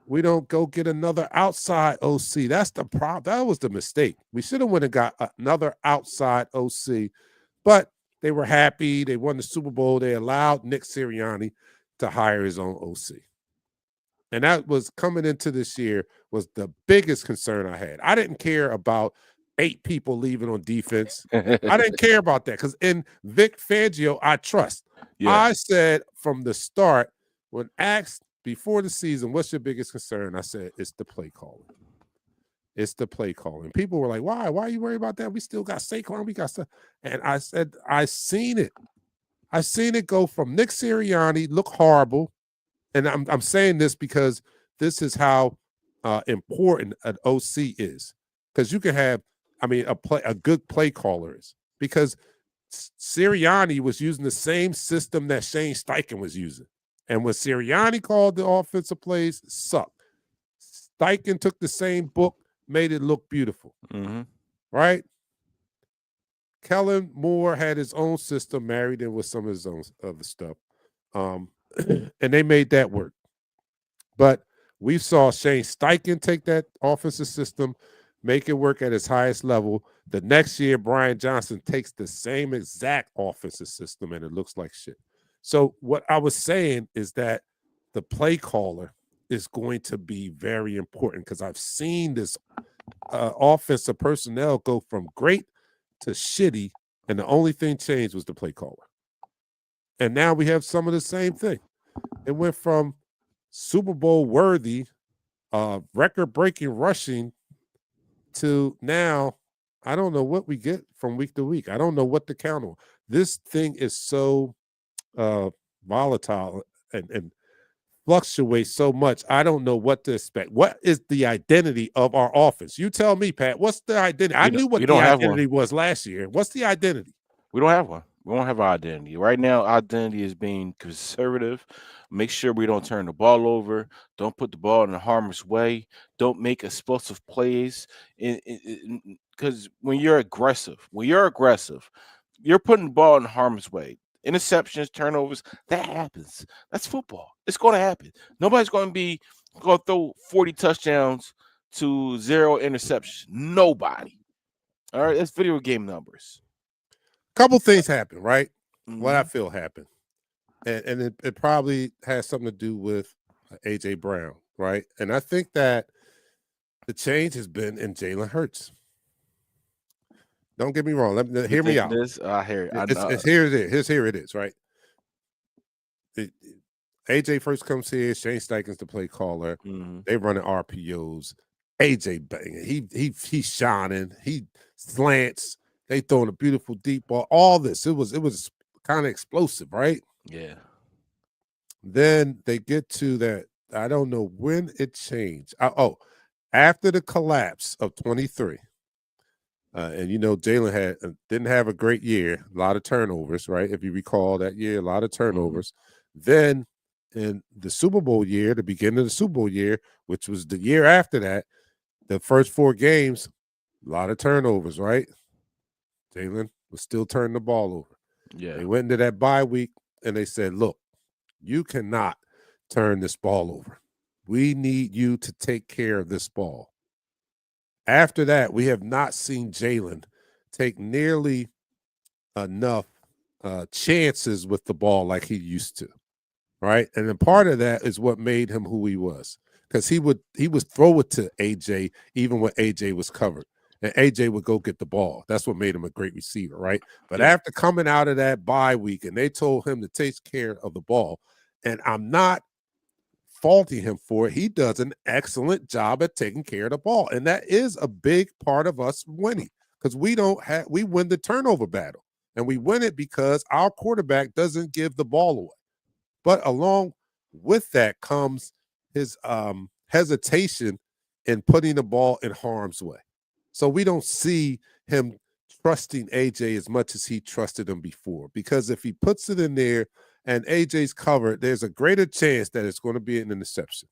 we don't go get another outside OC. That's the problem. That was the mistake. We should have went and got another outside OC, but they were happy. They won the Super Bowl. They allowed Nick Sirianni to hire his own OC. And that was coming into this year was the biggest concern I had. I didn't care about 8 people leaving on defense. I didn't care about that because in Vic Fangio, I trust. Yeah. I said from the start, when asked before the season, what's your biggest concern? I said, it's the play calling. It's the play calling. People were like, why? Why are you worried about that? We still got Saquon. We got stuff. And I said, I seen it. I seen it go from Nick Sirianni, look horrible. And I'm saying this because this is how important an OC is. Because you can have, a good play caller is. Because Sirianni was using the same system that Shane Steichen was using. And when Sirianni called the offensive plays, it sucked. Steichen took the same book, made it look beautiful. Right? Kellen Moore had his own system, married in with some of his own other stuff. And they made that work. But we saw Shane Steichen take that offensive system, make it work at its highest level. The next year, Brian Johnson takes the same exact offensive system, and it looks like shit. So what I was saying is that the play caller is going to be very important because I've seen this offensive personnel go from great to shitty, and the only thing changed was the play caller. And now we have some of the same thing. It went from Super Bowl worthy, record-breaking rushing to now, I don't know what we get from week to week. I don't know what to count on. This thing is so volatile and fluctuates so much. I don't know what to expect. What is the identity of our offense? You tell me, Pat. What's the identity? I knew what the identity was last year. What's the identity? We don't have one. We don't have our identity. Right now, our identity is being conservative. Make sure we don't turn the ball over. Don't put the ball in a harmless way. Don't make explosive plays. Because when you're aggressive, you're putting the ball in a harmless way. Interceptions, turnovers, that happens. That's football. It's going to happen. Nobody's going to throw 40 touchdowns to 0 interceptions. Nobody. All right, that's video game numbers. Couple things happen, right? What I feel happened. And it probably has something to do with A.J. Brown, right? And I think that the change has been in Jalen Hurts. Don't get me wrong. Hear me out. I hear it. Here it is, right? AJ first comes here. Shane Steichen's the play caller. They running RPOs. AJ banging. He's shining. He slants. They throwing a beautiful deep ball. All this. It was kind of explosive, right? Yeah. Then they get to that. I don't know when it changed. After the collapse of 23. And Jalen didn't have a great year, a lot of turnovers, right? If you recall that year, a lot of turnovers. Then in the Super Bowl year, the beginning of the Super Bowl year, which was the year after that, the first 4 games, a lot of turnovers, right? Jalen was still turning the ball over. Yeah. They went into that bye week and they said, look, you cannot turn this ball over. We need you to take care of this ball. After that, we have not seen Jalen take nearly enough chances with the ball like he used to, right? And then part of that is what made him who he was, because he would throw it to AJ even when AJ was covered, and AJ would go get the ball. That's what made him a great receiver, right? But after coming out of that bye week, and they told him to take care of the ball, and I'm not faulting him for it. He does an excellent job at taking care of the ball, and that is a big part of us winning, because we win the turnover battle, and we win it because our quarterback doesn't give the ball away. But along with that comes his hesitation in putting the ball in harm's way. So we don't see him trusting AJ as much as he trusted him before, because if he puts it in there and AJ's covered, there's a greater chance that it's going to be an interception.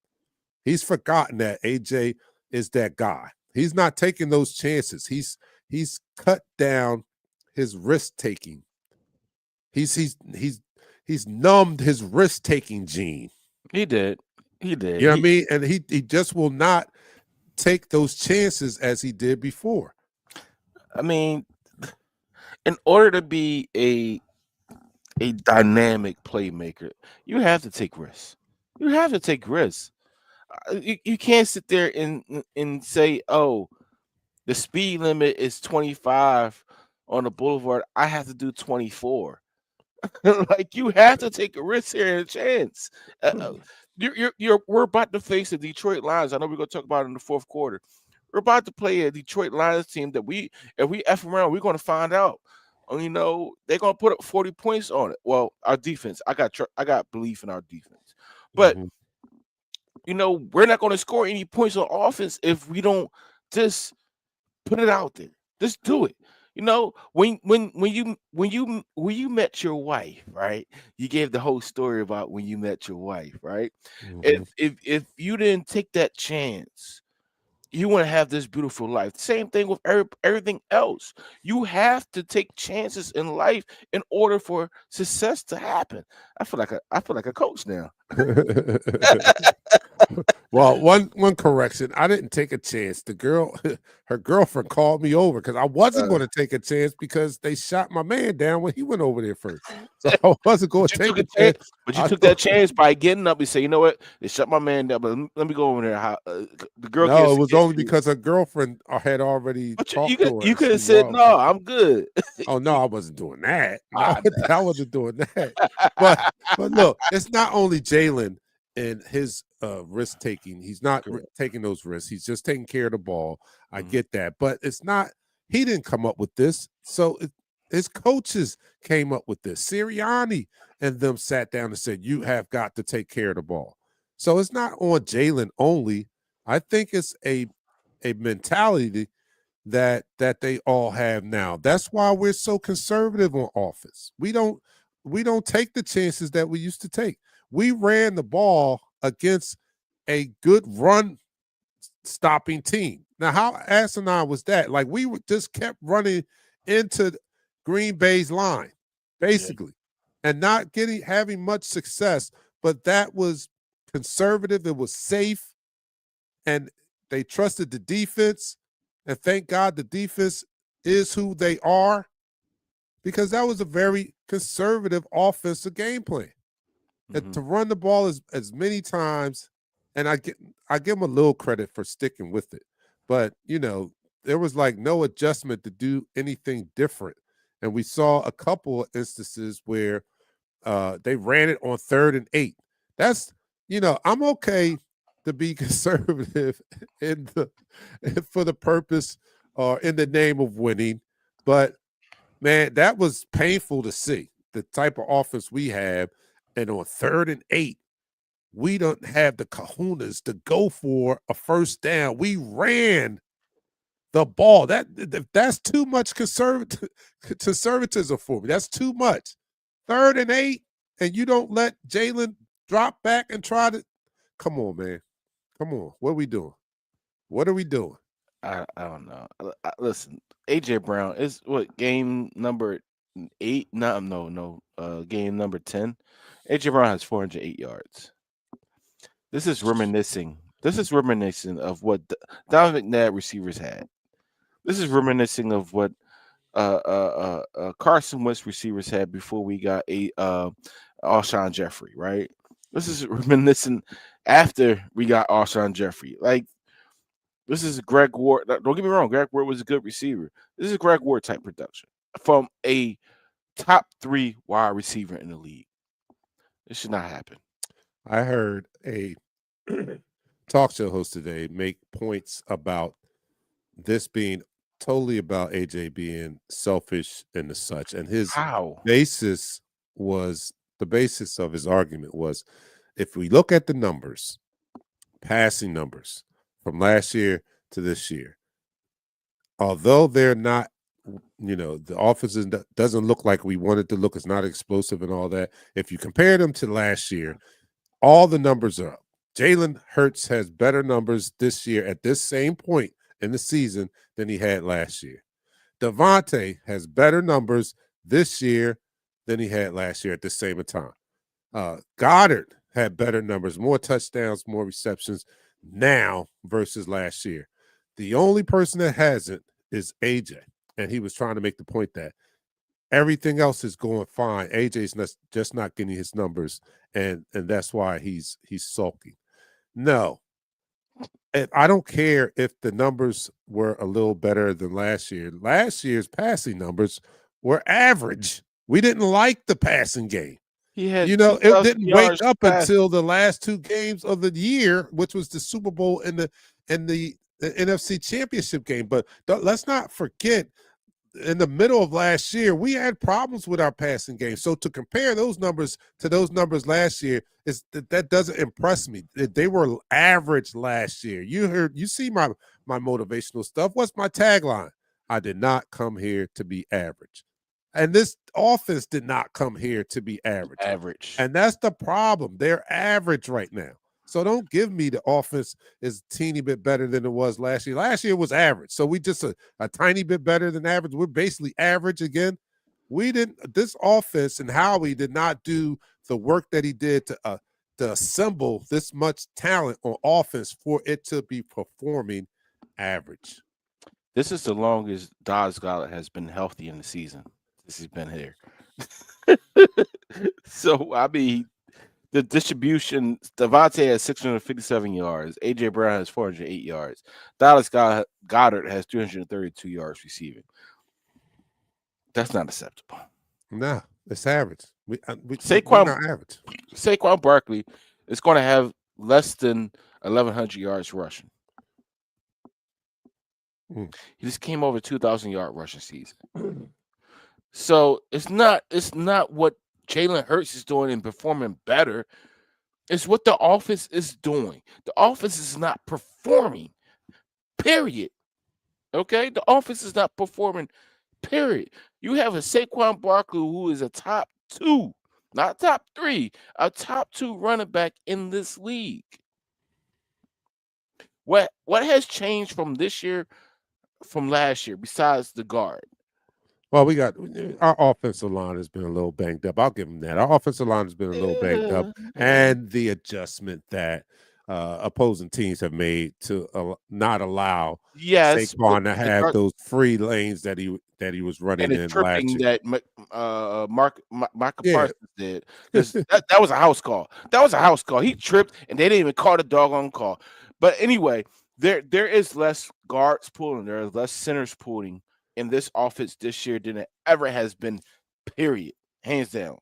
He's forgotten that AJ is that guy. He's not taking those chances. He's cut down his risk taking. He's numbed his risk taking gene. He did. You know what I mean? And he just will not take those chances as he did before. I mean, in order to be a dynamic playmaker, you have to take risks. You have to take risks. You can't sit there and say, "Oh, the speed limit is 25 on the boulevard. I have to do 24." Like, you have to take a risk here and a chance. We're about to face the Detroit Lions. I know we're going to talk about it in the fourth quarter. We're about to play a Detroit Lions team that if we F around, we're going to find out. You know, they're going to put up 40 points on it. Well, our defense, I got belief in our defense. But, you know, we're not going to score any points on offense if we don't just put it out there. Just do it. You know, when you met your wife, right? You gave the whole story about when you met your wife, right? If you didn't take that chance, you wouldn't have this beautiful life. Same thing with everything else. You have to take chances in life in order for success to happen. I feel like a coach now. Well, one correction. I didn't take a chance. Her girlfriend called me over because I wasn't going to take a chance because they shot my man down when he went over there first. So I wasn't going to take a chance. But you took that chance by getting up and say, "You know what? They shut my man down, but let me go over there." The girl. No, it was only because her girlfriend had already talked to her. You could have said, "No, I'm good." Oh no, I wasn't doing that. No, I wasn't doing that. But look, it's not only Jalen and his risk taking. He's not taking those risks. He's just taking care of the ball. I get that, but it's not. He didn't come up with this. So his coaches came up with this. Sirianni and them sat down and said, "You have got to take care of the ball." So it's not on Jalen only. I think it's a mentality that they all have now. That's why we're so conservative on offense. We don't take the chances that we used to take. We ran the ball against a good run stopping team. Now, how asinine was that? Like, we just kept running into Green Bay's line, basically, and not having much success. But that was conservative. It was safe, and they trusted the defense. And thank God the defense is who they are, because that was a very conservative offensive game plan. And to run the ball as many times, and I give them a little credit for sticking with it. But, you know, there was like no adjustment to do anything different. And we saw a couple of instances where they ran it on 3rd and 8. That's, you know, I'm okay to be conservative for the purpose or in the name of winning. But, man, that was painful to see, the type of offense we have. And on 3rd and 8, we don't have the kahunas to go for a first down. We ran the ball. That's too much conservatism for me. That's too much. 3rd and 8, and you don't let Jalen drop back and try to. Come on, man. Come on. What are we doing? What are we doing? I don't know. Listen, AJ Brown is what, game number 8? No. Game number 10. AJ Brown has 408 yards. This is reminiscing This is reminiscent of what Donovan McNabb receivers had. This is reminiscing of what Carson Wentz receivers had before we got Alshon Jeffrey, right? This is reminiscent after we got Alshon Jeffrey. Like, this is Greg Ward. Don't get me wrong, Greg Ward was a good receiver. This is Greg Ward type production from a top 3 wide receiver in the league. It should not happen. I heard a talk show host today make points about this being totally about AJ being selfish and the such. And his basis of his argument was, if we look at the numbers, passing numbers from last year to this year, although they're not, the offense doesn't look like we want it to look, it's not explosive and all that. If you compare them to last year, all the numbers are up. Jalen Hurts has better numbers this year at this same point in the season than he had last year. Dante has better numbers this year than he had last year at the same time. Goddard had better numbers, more touchdowns, more receptions now versus last year. The only person that hasn't is AJ, and he was trying to make the point that everything else is going fine. AJ's just not getting his numbers, and that's why he's sulking. No, I don't care if the numbers were a little better than last year. Last year's passing numbers were average. We didn't like the passing game. He had, it didn't wake up until the last 2 games of the year, which was the Super Bowl and the NFC Championship game. But let's not forget, in the middle of last year, we had problems with our passing game. So to compare those numbers to those numbers last year, that doesn't impress me. They were average last year. You see my motivational stuff. What's my tagline? I did not come here to be average. And this offense did not come here to be average. And that's the problem. They're average right now. So don't give me the offense is a teeny bit better than it was last year. Last year was average. So we just a tiny bit better than average. We're basically average again. This offense and Howie did not do the work that he did to assemble this much talent on offense for it to be performing average. This is the longest Dodge Goddard has been healthy in the season since he's been here. So, I mean, the distribution, Dante has 657 yards. A.J. Brown has 408 yards. Dallas Goddard has 332 yards receiving. That's not acceptable. No, it's average. We're not average. Saquon Barkley is going to have less than 1,100 yards rushing. He just came over 2,000-yard rushing season. So it's not what Jalen Hurts is doing and performing better. It's what the offense is doing. The offense is not performing, period. Okay? The offense is not performing, period. You have a Saquon Barkley who is a top 2, not top 3, a top 2 running back in this league. What has changed from this year, from last year, besides the guard? Well, our offensive line has been a little banged up. I'll give them that. Our offensive line has been a little banged up, and the adjustment that opposing teams have made to not allow Saquon to have those free lanes that he was running in last year. That Michael Parsons did. That was a house call. That was a house call. He tripped, and they didn't even call the doggone call. But anyway, there is less guards pulling. There is less centers pulling in this offense this year than it ever has been, period, hands down.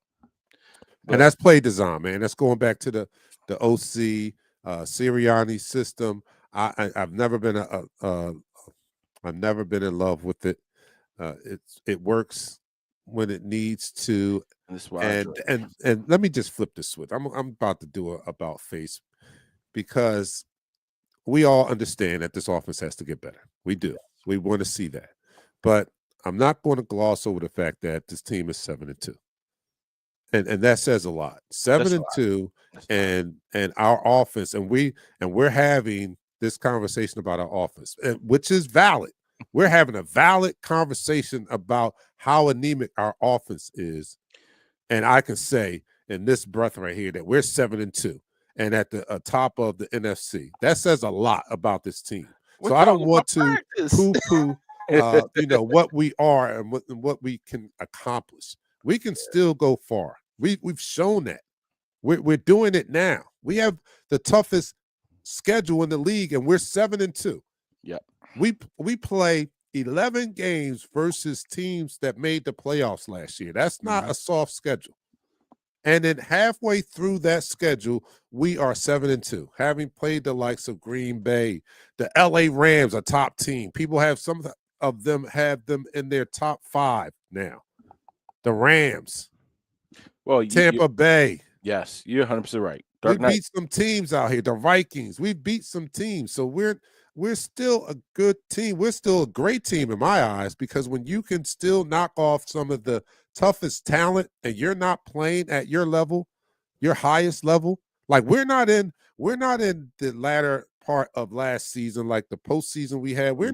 And that's play design, man. That's going back to the OC Sirianni system. I've never been I've never been in love with it. It works when it needs to. And let me just flip the switch. I'm about to do a about face, because we all understand that this offense has to get better. We do. We want to see that. But I'm not going to gloss over the fact that this team is 7-2. And that says a lot. 7-2, and our offense, and we're having this conversation about our offense, which is valid. We're having a valid conversation about how anemic our offense is. And I can say in this breath right here that we're 7-2. and at the top of the NFC. That says a lot about this team. We're So I don't talking want about to practice. poo-poo, what we are and what we can accomplish. We can still go far. We've shown that. We're doing it now. We have the toughest schedule in the league, and we're 7-2. Yep. We play 11 games versus teams that made the playoffs last year. That's not a soft schedule. And then halfway through that schedule, we are 7-2, having played the likes of Green Bay, the LA Rams, a top team. People have some of them have them in their top 5 now. The Rams, Tampa Bay. Yes, you're 100% right. We beat some teams out here. The Vikings. We beat some teams. So we're still a good team. We're still a great team in my eyes, because when you can still knock off some of the toughest talent and you're not playing at your level, your highest level, like we're not in the latter part of last season, like the postseason we had. We're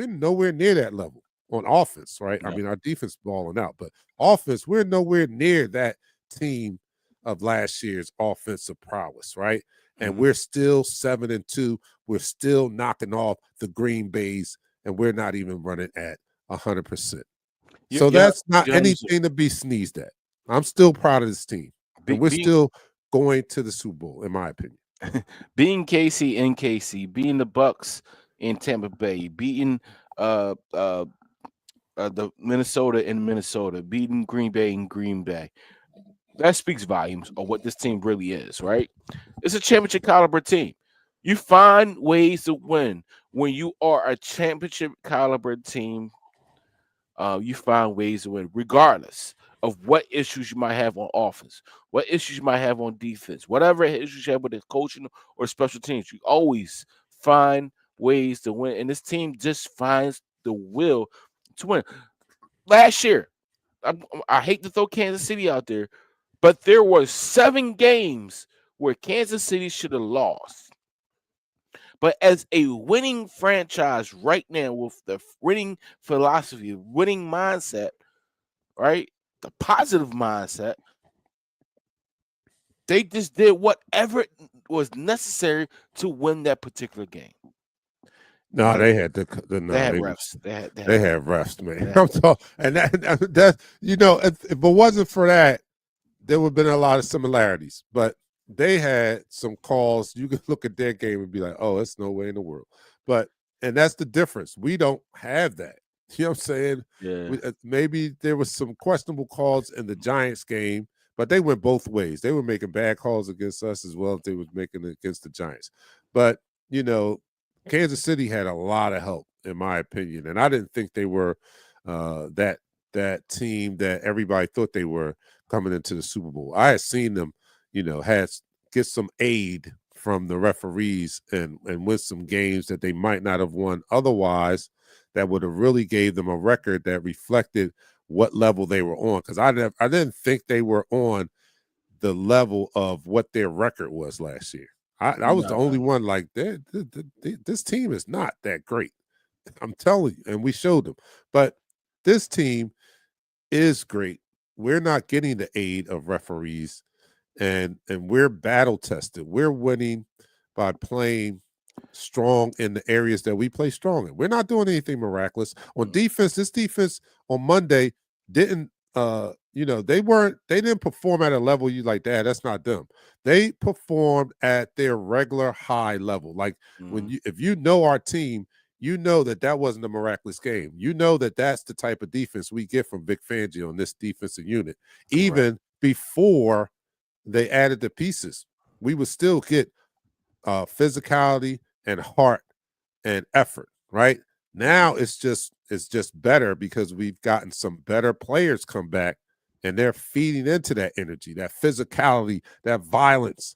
nowhere near that level on offense, right? Yeah. I mean, our defense balling out, but offense, we're nowhere near that team of last year's offensive prowess, right? And we're still 7-2. We're still knocking off the Green Bays, and we're not even running at 100%. So that's not anything to be sneezed at. I'm still proud of this team. And we're still going to the Super Bowl, in my opinion. Being KC in KC, beating the Bucks in Tampa Bay, beating the Minnesota in Minnesota, beating Green Bay in Green Bay. That speaks volumes of what this team really is, right? It's a championship caliber team. You find ways to win. When you are a championship caliber team, you find ways to win, regardless of what issues you might have on offense, what issues you might have on defense, whatever issues you have with the coaching or special teams. You always find ways to win, and this team just finds the will to win. Last year, I hate to throw Kansas City out there, but there were 7 games where Kansas City should have lost. But as a winning franchise right now, with the winning philosophy, winning mindset, right, the positive mindset, they just did whatever was necessary to win that particular game. No, they had the they had refs. They had refs, man. I'm talking, and that if it wasn't for that, there would have been a lot of similarities. But they had some calls. You could look at their game and be like, "Oh, it's no way in the world." And that's the difference. We don't have that. You know what I'm saying? Yeah. Maybe there was some questionable calls in the Giants game, but they went both ways. They were making bad calls against us as well as they were making it against the Giants. But Kansas City had a lot of help, in my opinion, and I didn't think they were that team that everybody thought they were coming into the Super Bowl. I had seen them, get some aid from the referees and win some games that they might not have won otherwise. That would have really gave them a record that reflected what level they were on. Because I didn't think they were on the level of what their record was last year. I was the only one like, this team is not that great. I'm telling you, and we showed them. But this team is great. We're not getting the aid of referees, and we're battle tested. We're winning by playing strong in the areas that we play strong in. We're not doing anything miraculous. On defense, this defense on Monday didn't they didn't perform at a level you like, Dad, that's not them. They performed at their regular high level. Like if you know our team, you know that wasn't a miraculous game. You know that that's the type of defense we get from Vic Fangio on this defensive unit. Even before they added the pieces, we would still get physicality and heart and effort. Right now, it's just better because we've gotten some better players come back, and they're feeding into that energy, that physicality, that violence,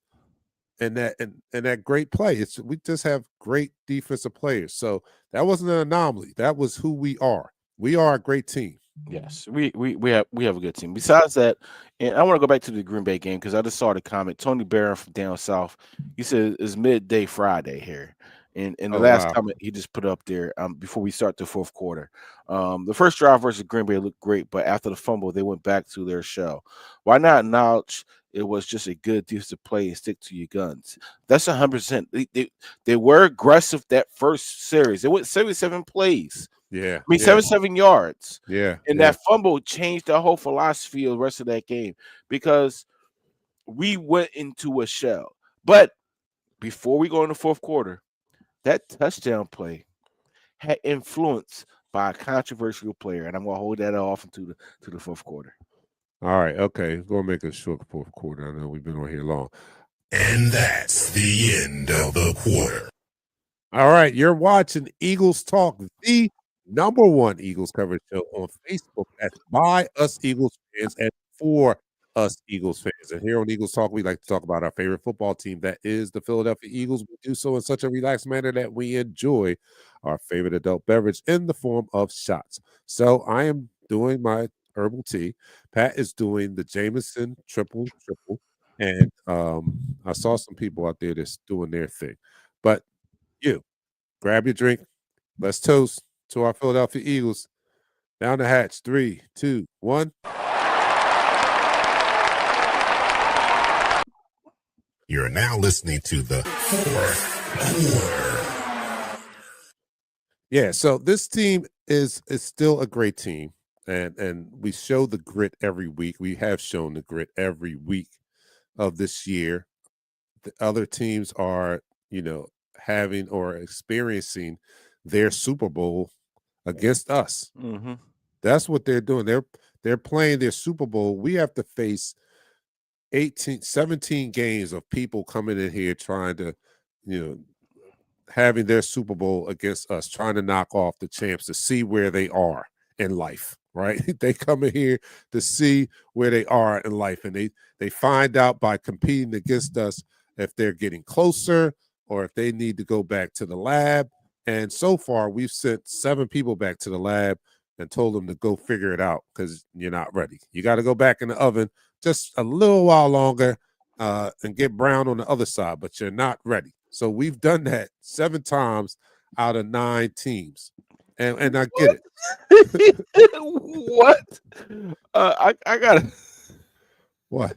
and that great play. We just have great defensive players. So that wasn't an anomaly. That was who we are. We are a great team. Yes, we have a good team. Besides that, and I want to go back to the Green Bay game because I just saw the comment. Tony Barron from down south, he said it's midday Friday here. And the last comment he just put up there before we start the fourth quarter. The first drive versus Green Bay looked great, but after the fumble, they went back to their shell. Why not acknowledge It was just a good defensive play and stick to your guns. That's 100%. They were aggressive that first series. They went 77 plays. Yeah. I mean, 77 yards. Yeah. And that fumble changed the whole philosophy of the rest of that game because we went into a shell. But before we go in the fourth quarter, that touchdown play had influence by a controversial player, and I'm going to hold that off into the fourth quarter. All right. Okay. Go make a short fourth quarter. I know we've been on here long. And that's the end of the quarter. All right. You're watching Eagles Talk, the #1 Eagles coverage show on Facebook. That's by us Eagles fans and for us Eagles fans. And here on Eagles Talk, we like to talk about our favorite football team, that is the Philadelphia Eagles. We do so in such a relaxed manner that we enjoy our favorite adult beverage in the form of shots. So I am doing my herbal tea. Pat is doing the Jameson triple, and I saw some people out there that's doing their thing. But you grab your drink. Let's toast to our Philadelphia Eagles. Down the hatch. 3, 2, 1. You're now listening to the fourth quarter. Yeah, so this team is still a great team, and we show the grit every week. We have shown the grit every week of this year. The other teams are, having or experiencing their Super Bowl against us. Mm-hmm. That's what they're doing. They're playing their Super Bowl. We have to face 17 games of people coming in here trying to, having their Super Bowl against us, trying to knock off the champs to see where they are in life, right? They come in here to see where they are in life, and they find out by competing against us if they're getting closer or if they need to go back to the lab. And so far, we've sent 7 people back to the lab and told them to go figure it out because you're not ready. You got to go back in the oven just a little while longer and get brown on the other side, but you're not ready. So we've done that 7 times out of 9 teams. And I get it. What? I gotta. What?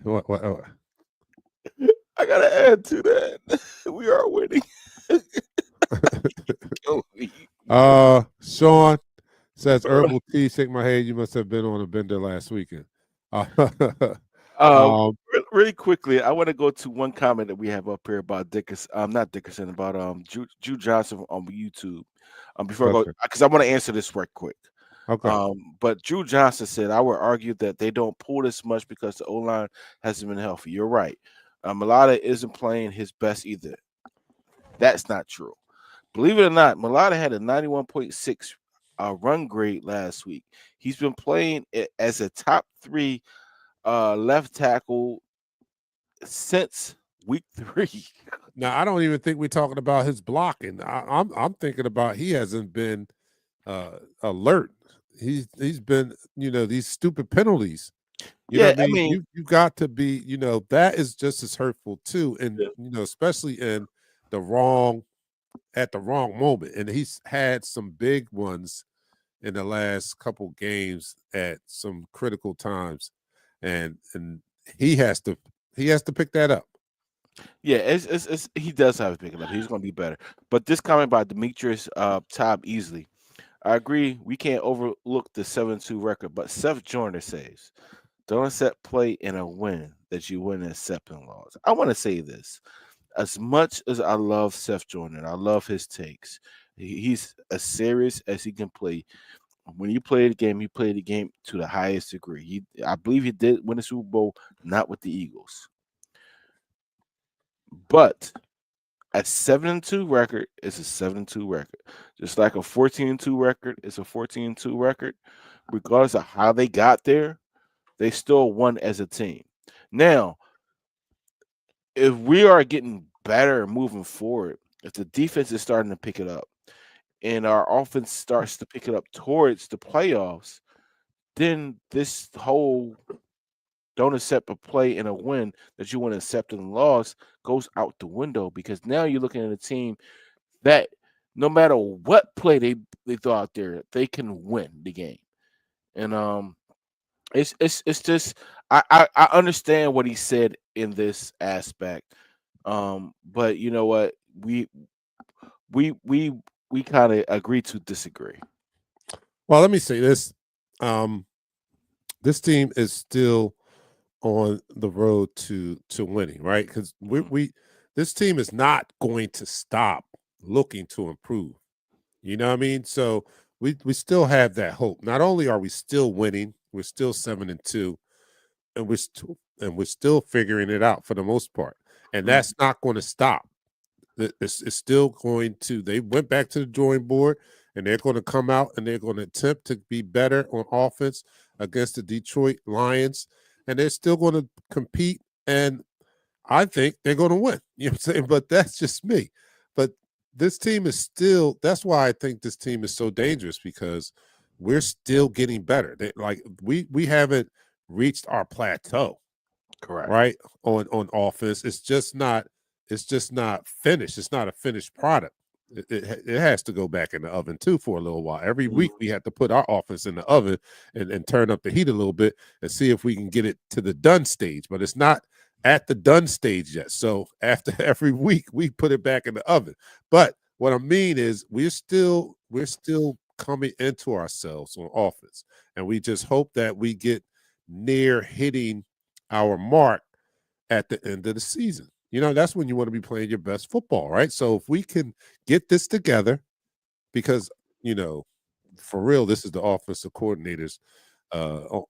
I gotta add to that. We are winning. Sean says herbal tea. Shake my head. You must have been on a bender last weekend. Really quickly, I want to go to one comment that we have up here about Dickerson. Not Dickerson, about Drew Johnson on YouTube. Before I go, because I want to answer this right quick. Okay. But Drew Johnson said, I would argue that they don't pull this much because the O-line hasn't been healthy. You're right. Mulata isn't playing his best either. That's not true. Believe it or not, Mulata had a 91.6 run grade last week. He's been playing as a top 3 left tackle since week 3. Now, I don't even think we're talking about his blocking. I'm thinking about he hasn't been alert. He's been, these stupid penalties. You know what I mean? You got to be, that is just as hurtful too. And especially in at the wrong moment. And he's had some big ones in the last couple games at some critical times. And he has to pick that up. Yeah, it's he does have to pick it up. He's going to be better. But this comment by Demetrius Todd Easley, I agree. We can't overlook the 7-2 record, but Seth Joyner says, don't accept play in a win that you win accepting laws. I want to say this. As much as I love Seth Joyner, I love his takes. He's as serious as he can play. When he played the game, he played the game to the highest degree. I believe he did win the Super Bowl, not with the Eagles. But a 7-2 record is a 7-2 record. Just like a 14-2 record is a 14-2 record. Regardless of how they got there, they still won as a team. Now, if we are getting better moving forward, if the defense is starting to pick it up and our offense starts to pick it up towards the playoffs, then this whole don't accept a play in a win that you want to accept in a loss goes out the window, because now you're looking at a team that no matter what play they throw out there, they can win the game. And it's just I understand what he said in this aspect. But you know what? We we we kind of agree to disagree. Well, let me say this. This team is still on the road to winning, right? Because we this team is not going to stop looking to improve. You know what I mean? So we still have that hope. Not only are we still winning, we're still 7-2, and we're still figuring it out for the most part. And that's not going to stop. It's still going to. They went back to the drawing board, and they're going to come out and they're going to attempt to be better on offense against the Detroit Lions, and they're still going to compete. And I think they're going to win. You know what I'm saying? But that's just me. But this team is still. That's why I think this team is so dangerous, because we're still getting better. We haven't reached our plateau, Correct. right? On offense, it's just not finished. It's not a finished product. It has to go back in the oven too for a little while. Every week we have to put our offense in the oven and turn up the heat a little bit and see if we can get it to the done stage. But it's not at the done stage yet. So after every week we put it back in the oven. But what I mean is we're still coming into ourselves on offense, and we just hope that we get near hitting our mark at the end of the season. You know, that's when you want to be playing your best football, right? So if we can get this together, because, you know, for real, this is the offensive coordinator's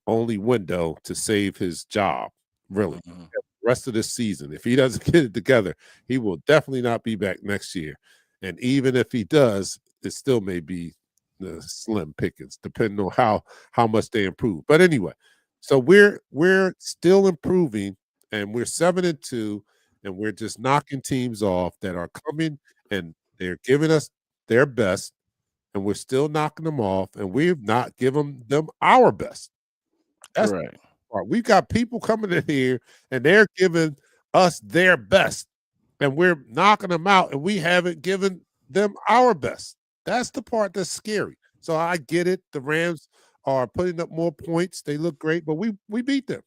only window to save his job, really. Mhm. The rest of this season, if he doesn't get it together, he will definitely not be back next year. And even if he does, it still may be slim pickings, depending on how much they improve. But anyway, so we're still improving, and we're 7-2. And we're just knocking teams off that are coming, and they're giving us their best, and we're still knocking them off, and we've not given them our best. That's the Correct. part. We've got people coming in here, and they're giving us their best, and we're knocking them out, and we haven't given them our best. That's the part that's scary. So I get it. The Rams are putting up more points. They look great, but we beat them.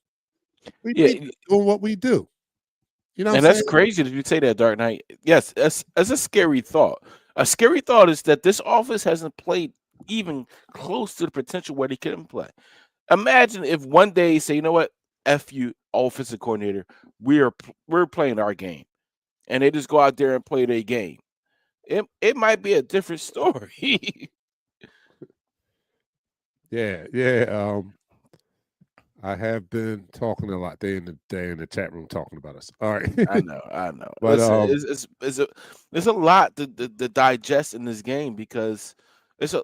We Yeah, beat them doing what we do. You know what I'm and that's saying? crazy that you say that, Dark Knight. Yes, that's a scary thought. A scary thought is that this offense hasn't played even close to the potential where they can play. Imagine if one day say, you know what, F you, offensive coordinator, we're playing our game, and they just go out there and play their game. It might be a different story. Yeah. I have been talking a lot day in the chat room talking about us. All right. I know. But Listen, it's a lot to digest in this game because it's a.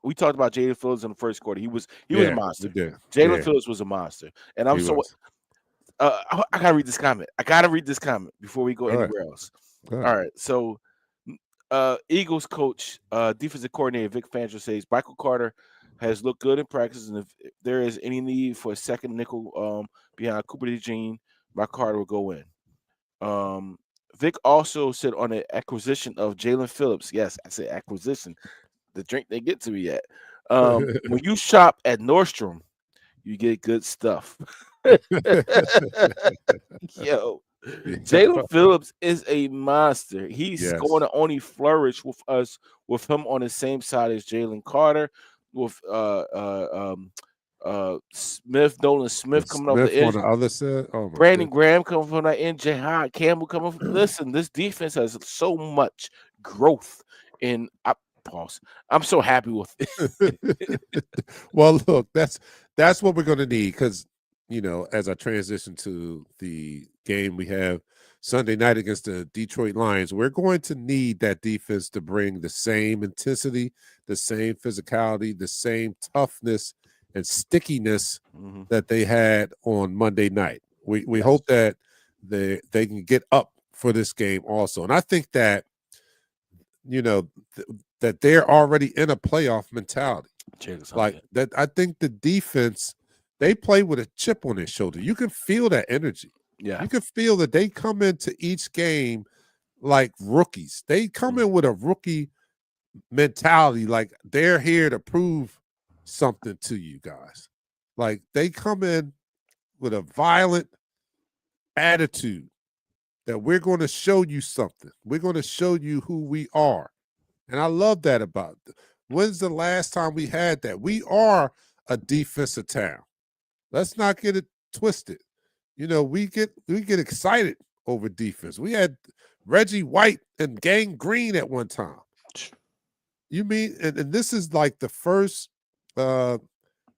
We talked about Jalen Phillips in the first quarter. He was a yeah, we monster. did. Jalen Yeah, Phillips was a monster, and I'm he so. was. I gotta read this comment. I gotta read this comment before we go All right. anywhere else. Go All ahead. right, so Eagles coach, defensive coordinator Vic Fangio says Michael Carter has looked good in practice, and if there is any need for a second nickel behind Cooper DeJean, Michael Carter will go in. Vic also said on the acquisition of Jalen Phillips, yes, I said acquisition, the drink they get to me yet. When you shop at Nordstrom, you get good stuff. Yo, Jalen Phillips is a monster. He's going Yes. to only flourish with us with him on the same side as Jalen Carter, with Nolan Smith With coming off the Smith on edge. the other side. Oh my Brandon goodness. Graham coming from that end. Jahad Campbell coming from. Listen, this defense has so much growth in. Pause. I'm so happy with it. Well, look, that's what we're going to need, because, you know, as I transition to the game we have Sunday night against the Detroit Lions, we're going to need that defense to bring the same intensity, the same physicality, the same toughness and stickiness Mhm. that they had on Monday night. We Yes. hope that they can get up for this game also. And I think that, you know, that they're already in a playoff mentality. Like that, I think the defense, they play with a chip on their shoulder. You can feel that energy. Yeah. You can feel that they come into each game like rookies. They come in with a rookie mentality, like they're here to prove something to you guys. Like they come in with a violent attitude that we're going to show you something. We're going to show you who we are. And I love that about it. When's the last time we had that? We are a defensive town. Let's not get it twisted. You know, we get excited over defense. We had Reggie White and Gang Green at one time. You mean, and this is like the first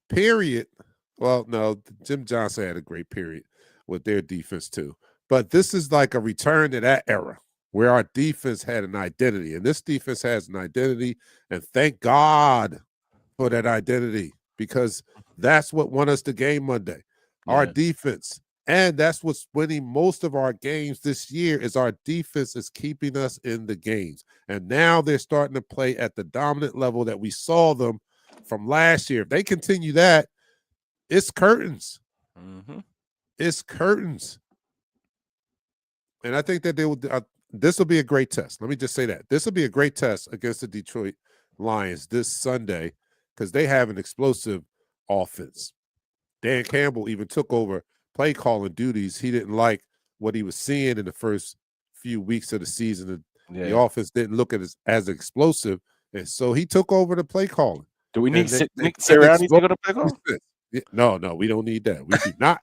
period. Well, no, Jim Johnson had a great period with their defense too. But this is like a return to that era where our defense had an identity. And this defense has an identity. And thank God for that identity, because that's what won us the game Monday. Yeah. Our defense. And that's what's winning most of our games this year is our defense is keeping us in the games. And now they're starting to play at the dominant level that we saw them from last year. If they continue that, it's curtains. Mm-hmm. It's curtains. And I think that they will. This will be a great test. Let me just say that. This will be a great test against the Detroit Lions this Sunday because they have an explosive offense. Dan Campbell even took over play calling duties. He didn't like what he was seeing in the first few weeks of the season. The offense didn't look as explosive, and so he took over the play calling. Do we need Nick Sirianni to go to play calling? No, we don't need that. We do not.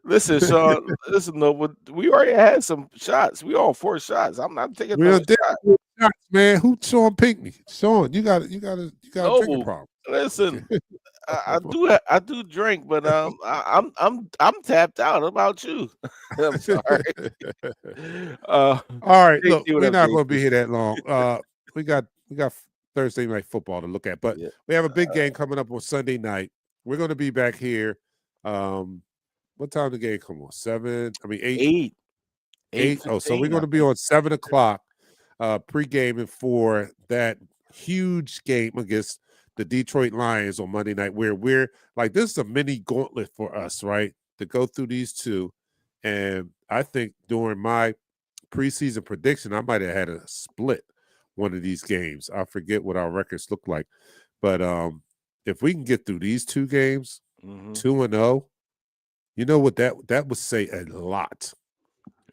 Listen, Sean. Listen, no, we already had some shots. We all 4 shots. I'm not taking another shot. Shots, man. Who Sean Pinckney? Sean, you got a drinking problem. Listen, I do drink, but I'm tapped out. How about you? I'm sorry. All right, look, we're not going to be here that long. We got Thursday night football to look at, but we have a big game coming up on Sunday night. We're going to be back here. What time the game come on? 7? I mean 8. 8. Oh, so we're going to be on 7 o'clock pre-gaming for that huge game against the Detroit Lions on Monday night, where we're like, this is a mini gauntlet for us, right? To go through these two. And I think during my preseason prediction, I might have had a split one of these games. I forget what our records look like. But if we can get through these 2 games, 2-0, you know what that would say a lot.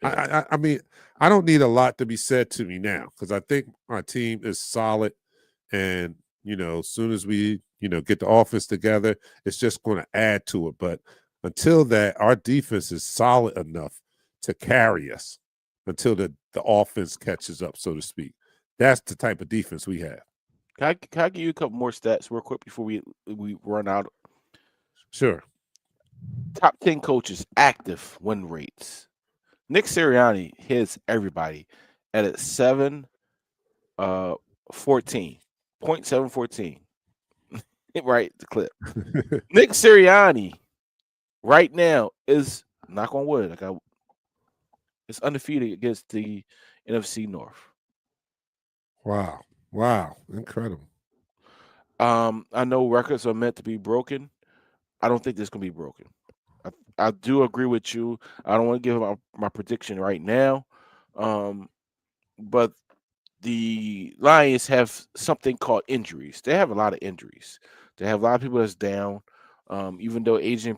I mean, I don't need a lot to be said to me now because I think our team is solid. And, you know, as soon as we, get the offense together, it's just going to add to it. But until that, our defense is solid enough to carry us until the offense catches up, so to speak. That's the type of defense we have. Can I give you a couple more stats real quick before we run out? Sure. Top 10 coaches, active win rates. Nick Sirianni hits everybody at a 0.714. Right, the clip. Nick Sirianni right now is, knock on wood, it's undefeated against the NFC North. Wow, incredible. I know records are meant to be broken. I don't think this can be broken. I do agree with you. I don't want to give my prediction right now, but the Lions have something called injuries. They have a lot of injuries. They have a lot of people that's down. Even though Adrian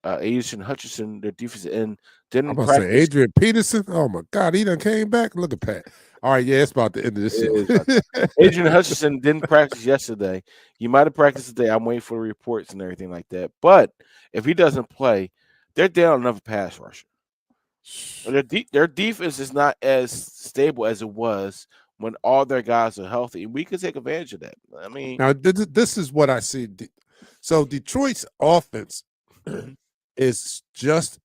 Hutchinson, their defensive end, didn't practice. Say Adrian Peterson. Oh my God, he done came back. Look at Pat. All right, it's about the end of this show. Adrian Hutchinson didn't practice yesterday. He might have practiced today. I'm waiting for the reports and everything like that. But if he doesn't play, they're down another pass rusher. Their defense is not as stable as it was when all their guys are healthy. And we can take advantage of that. I mean, now this is what I see. So Detroit's offense is just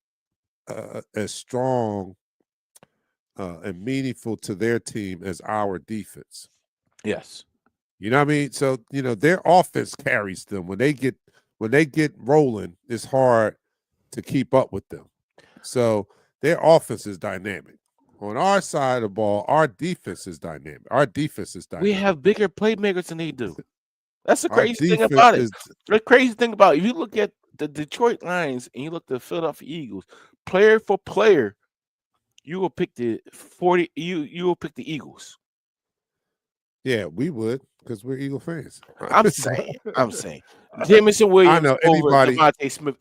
as strong and meaningful to their team as our defense. Yes. You know what I mean? So, their offense carries them. When they get rolling, it's hard to keep up with them. So their offense is dynamic. On our side of the ball, our defense is dynamic. We have bigger playmakers than they do. That's the crazy thing about it. The crazy thing about it, if you look at the Detroit Lions and you look at the Philadelphia Eagles, player for player, you will pick the 40. You will pick the Eagles. Yeah, we would because we're Eagle fans. I'm saying. Jameson Williams know, over anybody- Devontae Smith.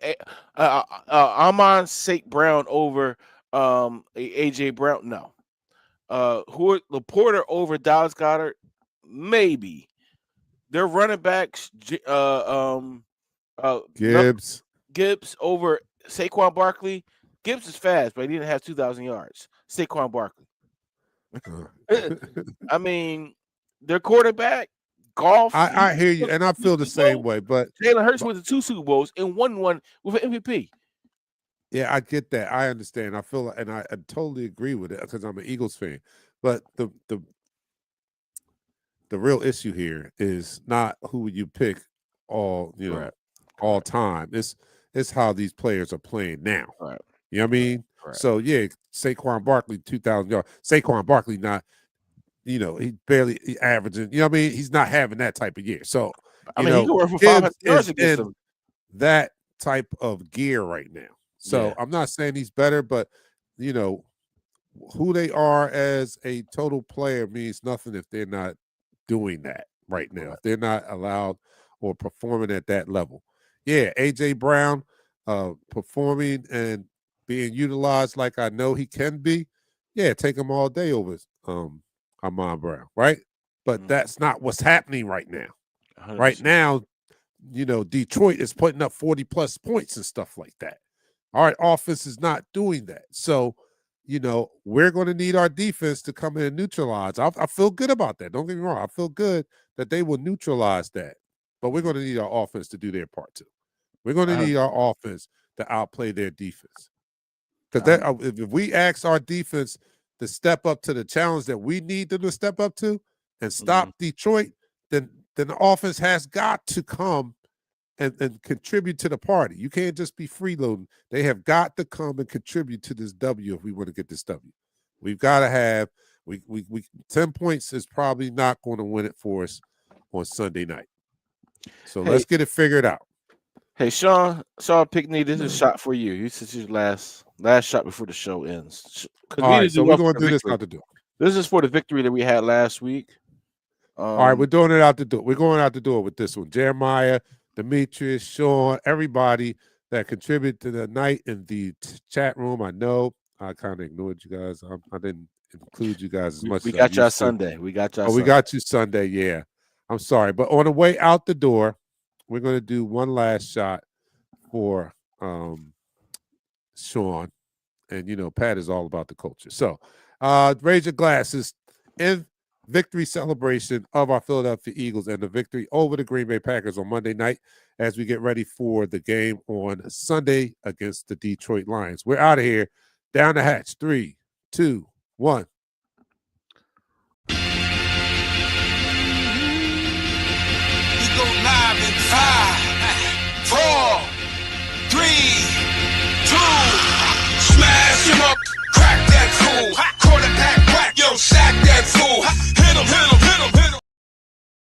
Amon St. Brown over AJ Brown. No. Laporta over Dallas Goedert. Maybe. Their running backs. Gibbs. Gibbs over Saquon Barkley. Gibbs is fast, but he didn't have 2,000 yards. Saquon Barkley. I mean, their quarterback, golf. I hear you, and I feel the same way. But Jalen Hurts went to 2 Super Bowls and won one with an MVP. yeah, I get that. I understand. I feel, and I totally agree with it because I'm an Eagles fan. But the real issue here is not who you pick all all time. It's how these players are playing now. Right. You know what I mean? Right. So yeah, Saquon Barkley 2,000 yards. Saquon Barkley not, he barely averaging. You know what I mean? He's not having that type of year. So he can work for 500 yards against them. That type of gear right now. So Yeah. I'm not saying he's better, but who they are as a total player means nothing if they're not doing that right now. If they're not allowed or performing at that level. Yeah, AJ Brown performing and being utilized like I know he can be. Yeah, take him all day over Amon Brown, right? But that's not what's happening right now. 100%. Right now, Detroit is putting up 40+ points and stuff like that. All right, offense is not doing that. So, we're going to need our defense to come in and neutralize. I feel good about that. Don't get me wrong. I feel good that they will neutralize that. But we're going to need our offense to do their part too. We're going to need our offense to outplay their defense. Because if we ask our defense to step up to the challenge that we need them to step up to and stop Detroit, then the offense has got to come and contribute to the party. You can't just be freeloading. They have got to come and contribute to this W if we want to get this W. We've got to have 10 points is probably not going to win it for us on Sunday night. So let's get it figured out. Hey, Sean Pickney, this is a shot for you. This is your last shot before the show ends. All right, so we're going to do this out the door. This is for the victory that we had last week. All right, we're doing it out the door. We're going out the door with this one. Jeremiah, Demetrius, Sean, everybody that contributed to the night in the chat room. I know I kind of ignored you guys. I didn't include you guys as much. We got y'all Sunday. We got y'all. We got you Sunday. Yeah, I'm sorry, but on the way out the door, we're going to do one last shot for Sean, and Pat is all about the culture. So raise your glasses in victory celebration of our Philadelphia Eagles and the victory over the Green Bay Packers on Monday night as we get ready for the game on Sunday against the Detroit Lions. We're out of here. Down the hatch. 3, 2, 1. We go live in 5, 4, 3, 2. Smash him up, crack that fool. Quarterback whack, yo, sack that fool. Hit him,